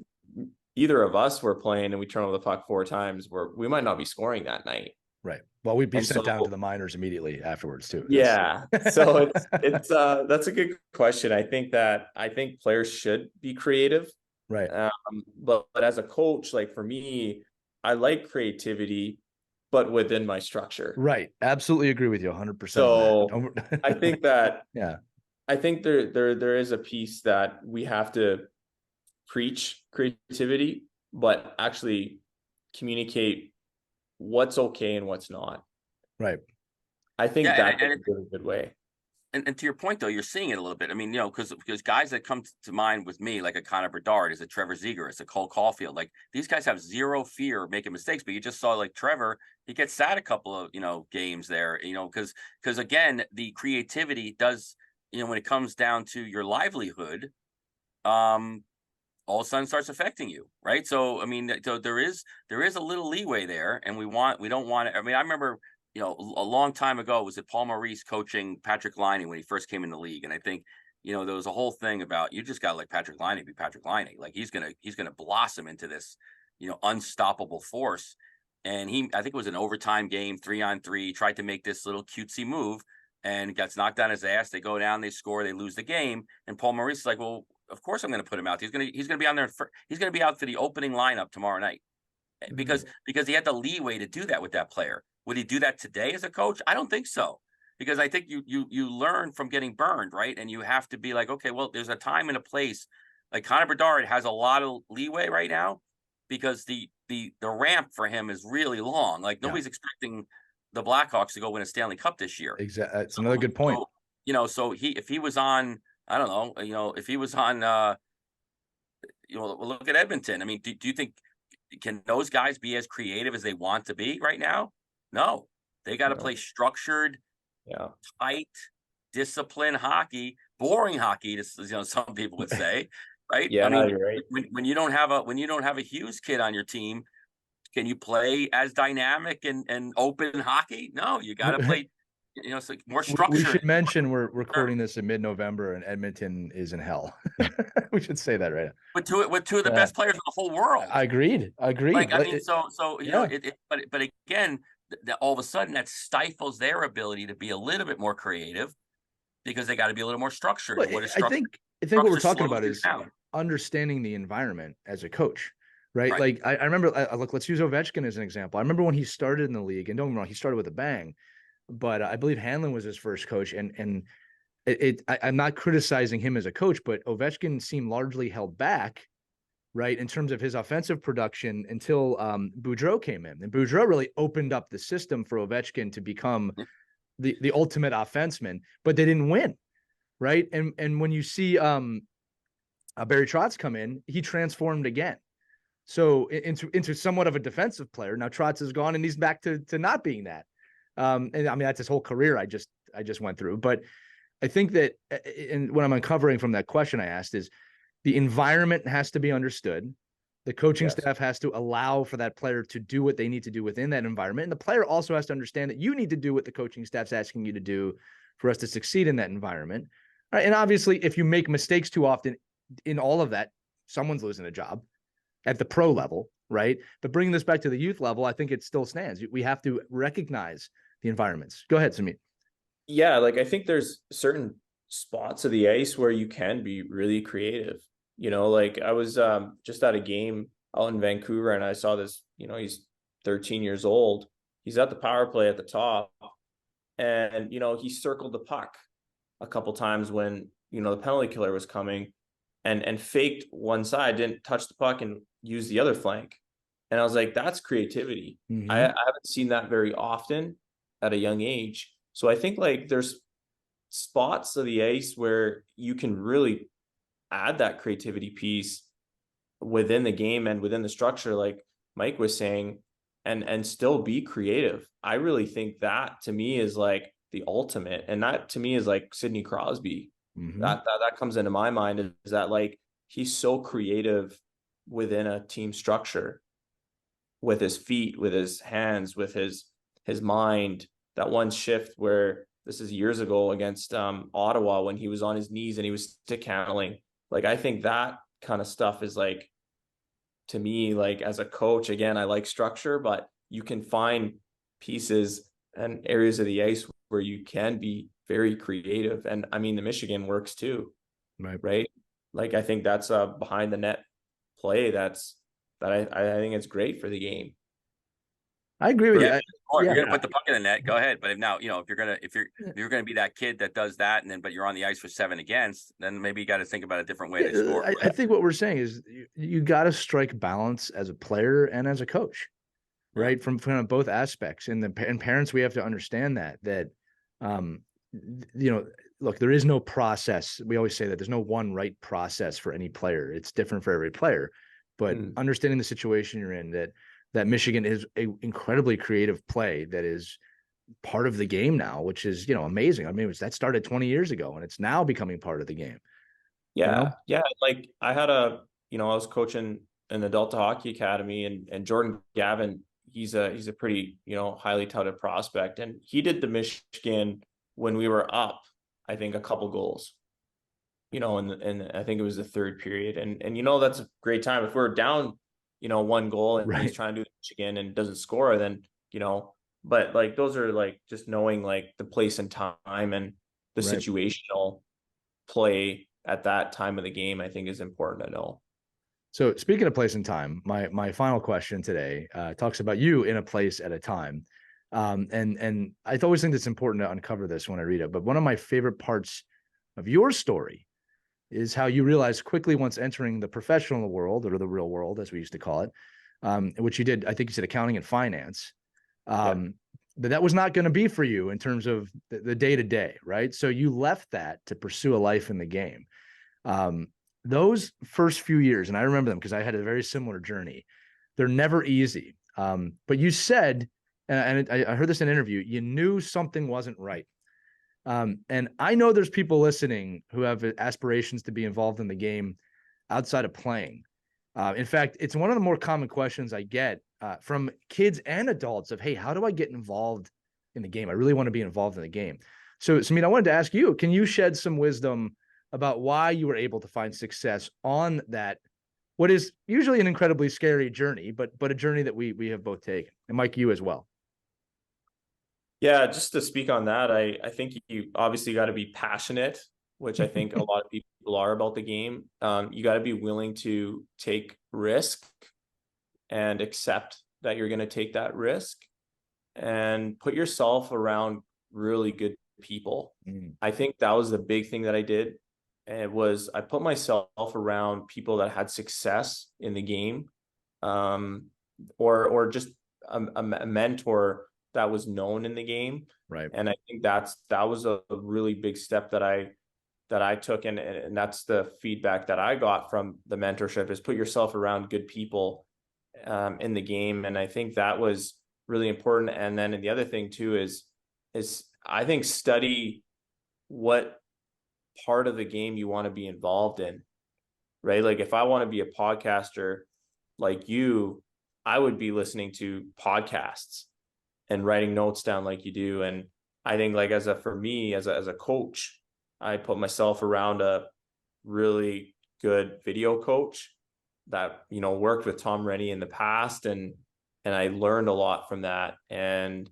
either of us were playing and we turn over the puck 4 times, we might not be scoring that night. Right. Well, we'd be sent down to the minors immediately afterwards too. Yeah. So it's that's a good question. I think players should be creative. Right. But as a coach, like for me, I like creativity, but within my structure. Right. Absolutely agree with you 100%. So I think that, yeah, I think there is a piece that we have to preach creativity, but actually communicate what's okay and what's not. Right. I think that's a really good way. And to your point, though, you're seeing it a little bit. I mean, because guys that come to mind with me, like a Connor Bedard, is a Trevor Zegras, a Cole Caulfield, like these guys have zero fear of making mistakes. But you just saw, like, Trevor, he gets sat a couple of games there, because again, the creativity does, when it comes down to your livelihood, all of a sudden starts affecting you, right? So I mean, there is a little leeway there, and we don't want it. I mean, I remember, you know, a long time ago, was it Paul Maurice coaching Patrick Liney when he first came in the league? And I think, you know, there was a whole thing about, you just got to let Patrick Liney be Patrick Liney. Like he's gonna blossom into this, you know, unstoppable force. And I think it was an overtime game, 3-on-3, tried to make this little cutesy move and gets knocked on his ass. They go down, they score, they lose the game. And Paul Maurice is like, well, of course I'm going to put him out. He's going to be on there. He's going to be out for the opening lineup tomorrow night because he had the leeway to do that with that player. Would he do that today as a coach? I don't think so, because I think you learn from getting burned, right? And you have to be like, okay, well, there's a time and a place. Like Connor Bedard has a lot of leeway right now because the ramp for him is really long. Like nobody's expecting the Blackhawks to go win a Stanley Cup this year. Exactly. It's another good point. So, you know, so if he was on, I don't know, you know, if he was on, you know, look at Edmonton. I mean, do you think, can those guys be as creative as they want to be right now? No, they got to play structured, tight, disciplined hockey, boring hockey, you know, some people would say, right? Yeah, I mean, you're right. When you don't have a Hughes kid on your team, can you play as dynamic and open hockey? No, you got to play, you know, it's like more structured. We should mention we're recording this in mid-November and Edmonton is in hell. We should say that right now. With two of the best players in the whole world. Agreed. Like, I mean, so you know, but again, all of a sudden that stifles their ability to be a little bit more creative because they got to be a little more structured. Well, I think what we're talking about is understanding the environment as a coach. Right. Like I remember, look, let's use Ovechkin as an example. I remember when he started in the league, and don't get me wrong, he started with a bang, but I believe Hanlon was his first coach. And I'm not criticizing him as a coach, but Ovechkin seemed largely held back, right, in terms of his offensive production until Boudreau came in. And Boudreau really opened up the system for Ovechkin to become the ultimate offenseman, but they didn't win. Right. And when you see Barry Trotz come in, he transformed again. So into somewhat of a defensive player. Now Trotz is gone and he's back to not being that. And I mean, that's his whole career I just went through. But I think that, and what I'm uncovering from that question I asked is the environment has to be understood. The coaching staff has to allow for that player to do what they need to do within that environment. And the player also has to understand that you need to do what the coaching staff's asking you to do for us to succeed in that environment. All right. And obviously, if you make mistakes too often in all of that, someone's losing a job at the pro level, right? But bringing this back to the youth level, I think it still stands. We have to recognize the environments. Go ahead, Sumeet. Yeah, like I think there's certain spots of the ice where you can be really creative. You know, like I was just at a game out in Vancouver and I saw this, you know, he's 13 years old. He's at the power play at the top and, you know, he circled the puck a couple times when, you know, the penalty killer was coming and faked one side, didn't touch the puck and use the other flank. And I was like, that's creativity. I haven't seen that very often at a young age. So I think like there's spots of the ice where you can really add that creativity piece within the game and within the structure, like Mike was saying, and still be creative. I really think that to me is like the ultimate. And that to me is like Sidney Crosby. That comes into my mind is that like he's so creative within a team structure with his feet, with his hands, with his mind. That one shift where this is years ago against Ottawa when he was on his knees and he was stick handling. Like I think that kind of stuff is like, to me, like as a coach, again, I like structure, but you can find pieces and areas of the ice where you can be very creative. And I mean, the Michigan works too, right? Like, I think that's a behind the net play. I think it's great for the game. I agree with you. Or if you're gonna put the puck in the net, go ahead. But if you're gonna be that kid that does that, and then but you're on the ice for 7 against, then maybe you got to think about a different way to score. I think what we're saying is you got to strike balance as a player and as a coach, right? From kind of both aspects. And parents, we have to understand that you know, look, there is no process. We always say that there's no one right process for any player. It's different for every player. But understanding the situation you're in, that Michigan is an incredibly creative play that is part of the game now, which is, you know, amazing. I mean, that started 20 years ago and it's now becoming part of the game. Yeah. You know? Yeah. Like I was coaching in the Delta Hockey Academy and Jordan Gavin, he's a pretty, highly touted prospect. And he did the Michigan when we were up, I think, a couple goals, and I think it was the third period. And that's a great time. If we're down, one goal and he's Right. trying to do Michigan and doesn't score, then, but like those are like just knowing like the place and time and the Right. situational play at that time of the game, I think is important to know. So speaking of place and time, my final question today talks about you in a place at a time. And I always think it's important to uncover this when I read it. But one of my favorite parts of your story is how you realized quickly once entering the professional world, or the real world, as we used to call it, which you did, I think you said accounting and finance, that was not going to be for you in terms of the day-to-day, right? So you left that to pursue a life in the game. Those first few years, and I remember them because I had a very similar journey, they're never easy. But you said, and I heard this in an interview, you knew something wasn't right. And I know there's people listening who have aspirations to be involved in the game outside of playing. In fact, it's one of the more common questions I get from kids and adults of, hey, how do I get involved in the game? I really want to be involved in the game. So, Sumeet, I wanted to ask you, can you shed some wisdom about why you were able to find success on that, what is usually an incredibly scary journey, but a journey that we have both taken, and Mike, you as well? Yeah, just to speak on that, I think you obviously got to be passionate, which I think a lot of people are about the game. You got to be willing to take risk and accept that you're going to take that risk and put yourself around really good people. I think that was the big thing that I did. And it was, I put myself around people that had success in the game, or just a mentor that was known in the game. Right. And I think that was a really big step that I took. And that's the feedback that I got from the mentorship, is put yourself around good people in the game. And I think that was really important. And then the other thing too is I think study what part of the game you want to be involved in, right? Like if I want to be a podcaster like you, I would be listening to podcasts and writing notes down like you do. And I think like for me as a coach, I put myself around a really good video coach that, worked with Tom Rennie in the past. And I learned a lot from that. And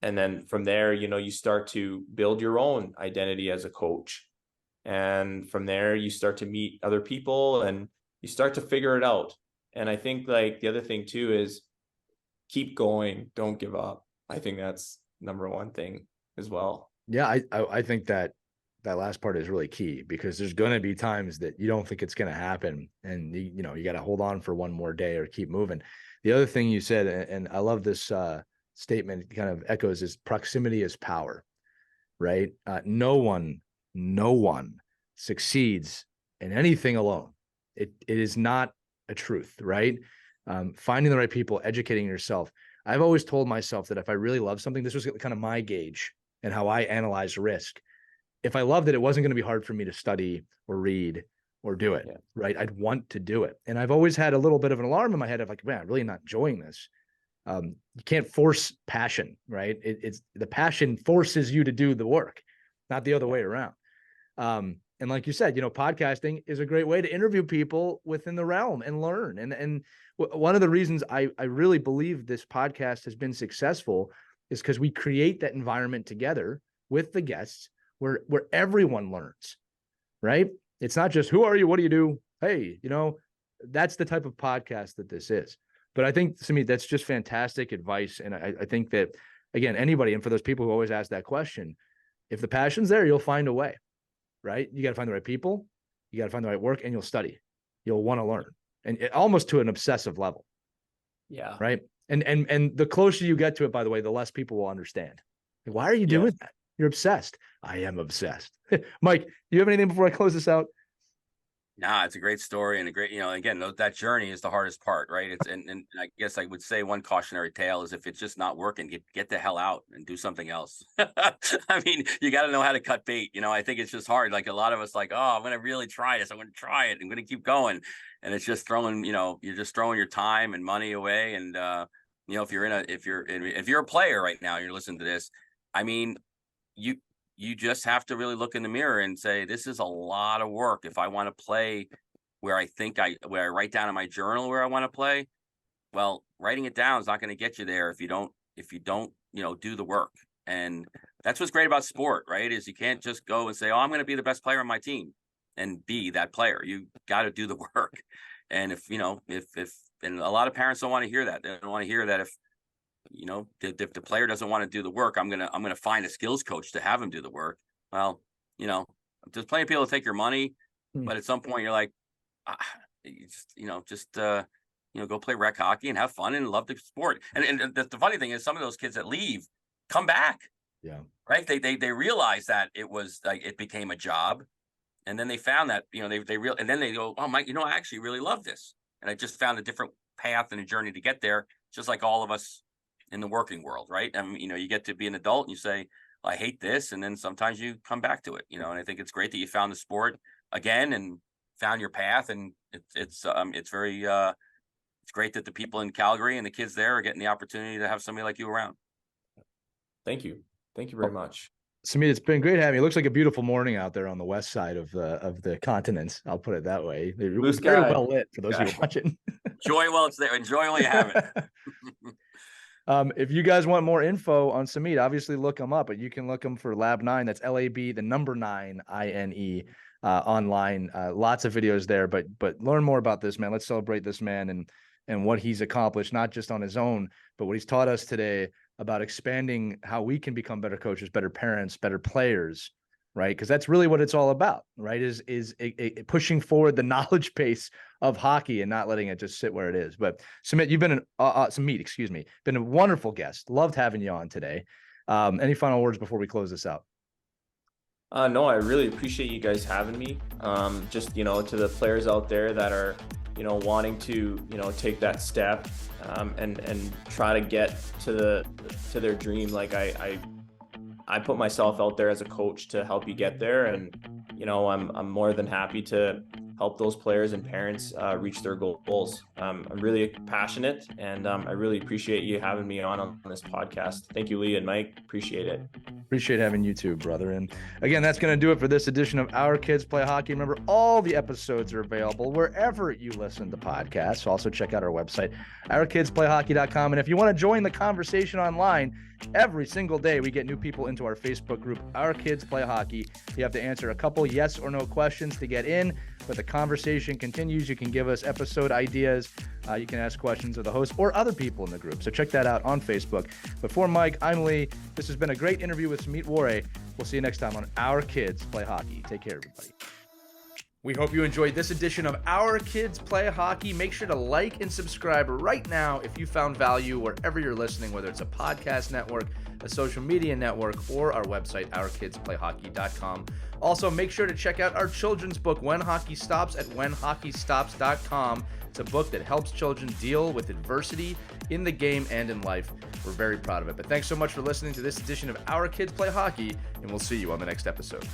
then from there, you start to build your own identity as a coach. And from there, you start to meet other people and you start to figure it out. And I think like the other thing too is keep going, don't give up. I think that's number one thing as well. Yeah, I think that last part is really key, because there's going to be times that you don't think it's going to happen, and you got to hold on for one more day or keep moving. The other thing you said, and I love this statement, kind of echoes, is proximity is power, right? No one succeeds in anything alone. It is not a truth, right? Finding the right people, educating yourself. I've always told myself that if I really love something, this was kind of my gauge and how I analyze risk. If I loved it, it wasn't going to be hard for me to study or read or do it, right? I'd want to do it. And I've always had a little bit of an alarm in my head of like, man, I'm really not enjoying this. You can't force passion, right? It's the passion forces you to do the work, not the other way around. And like you said, podcasting is a great way to interview people within the realm and learn. And one of the reasons I really believe this podcast has been successful is because we create that environment together with the guests where everyone learns, right? It's not just, who are you? What do you do? Hey, that's the type of podcast that this is. But I think, Sumeet, that's just fantastic advice. And I think that, again, anybody, and for those people who always ask that question, if the passion's there, you'll find a way, right? You got to find the right people, you got to find the right work, and you'll study. You'll want to learn, and almost to an obsessive level. Yeah. Right. And the closer you get to it, by the way, the less people will understand. Like, why are you doing that? You're obsessed. I am obsessed. Mike, do you have anything before I close this out? Nah, it's a great story and a great, again, that journey is the hardest part, right? It's and I guess I would say one cautionary tale is if it's just not working, get the hell out and do something else. I mean, you got to know how to cut bait. I think it's just hard. Like a lot of us like, oh, I'm going to really try this. I'm going to try it. I'm going to keep going. And it's just throwing, you're just throwing your time and money away. And you know, if you're a player right now, and you're listening to this, I mean, you just have to really look in the mirror and say, this is a lot of work. If I want to play where I write down in my journal where I want to play, well, writing it down is not going to get you there if you don't, you know, do the work. And that's what's great about sport, right? Is you can't just go and say, oh, I'm going to be the best player on my team and be that player. You got to do the work. And if, you know, if and a lot of parents don't want to hear that. They don't want to hear that if, you know, if the player doesn't want to do the work, I'm gonna find a skills coach to have him do the work. Well, you know, there's plenty of people to take your money, but at some point you're like, just go play rec hockey and have fun and love the sport. And the funny thing is, some of those kids that leave come back. Yeah. Right. They realize that it was like it became a job, and then they found that, you know, and then they go, oh my, you know, I actually really love this, and I just found a different path and a journey to get there, just like all of us in the working world, right? I mean, you know, you get to be an adult and you say, I hate this, and then sometimes you come back to it, you know. And I think it's great that you found the sport again and found your path, and it's very it's great that the people in Calgary and the kids there are getting the opportunity to have somebody like you around. Thank you very much. Sumeet, it's been great having you. It looks like a beautiful morning out there on the west side of the continent. I'll put it that way. It was very well lit for those of you watching. Enjoy while it's there. Enjoy while you have it. If you guys want more info on Sumeet, obviously look him up, but you can look him for Lab 9. That's LAB, the number 9 INE online. Lots of videos there, but learn more about this man. Let's celebrate this man and what he's accomplished, not just on his own, but what he's taught us today about expanding how we can become better coaches, better parents, better players, right? Because that's really what it's all about, right? Is pushing forward the knowledge base of hockey and not letting it just sit where it is. But Sumeet, you've been been a wonderful guest. Loved having you on today. Any final words before we close this out? No, I really appreciate you guys having me. Just, you know, to the players out there that are, you know, wanting to, you know, take that step and try to get to their dream. Like I put myself out there as a coach to help you get there, and you know, I'm more than happy to help those players and parents reach their goals. I'm really passionate, and I really appreciate you having me on this podcast. Thank you, Lee and Mike. Appreciate it. Appreciate having you too, brother. And again, that's going to do it for this edition of Our Kids Play Hockey. Remember, all the episodes are available wherever you listen to podcasts. Also, check out our website, ourkidsplayhockey.com. And if you want to join the conversation online, every single day we get new people into our Facebook group, Our Kids Play Hockey. You have to answer a couple yes or no questions to get in, but the conversation continues. You can give us episode ideas. You can ask questions of the host or other people in the group. So check that out on Facebook. But for Mike, I'm Lee. This has been a great interview with Sumeet Wareh. We'll see you next time on Our Kids Play Hockey. Take care, everybody. We hope you enjoyed this edition of Our Kids Play Hockey. Make sure to like and subscribe right now if you found value wherever you're listening, whether it's a podcast network, a social media network, or our website, ourkidsplayhockey.com. Also, make sure to check out our children's book, When Hockey Stops, at whenhockeystops.com. It's a book that helps children deal with adversity in the game and in life. We're very proud of it. But thanks so much for listening to this edition of Our Kids Play Hockey, and we'll see you on the next episode.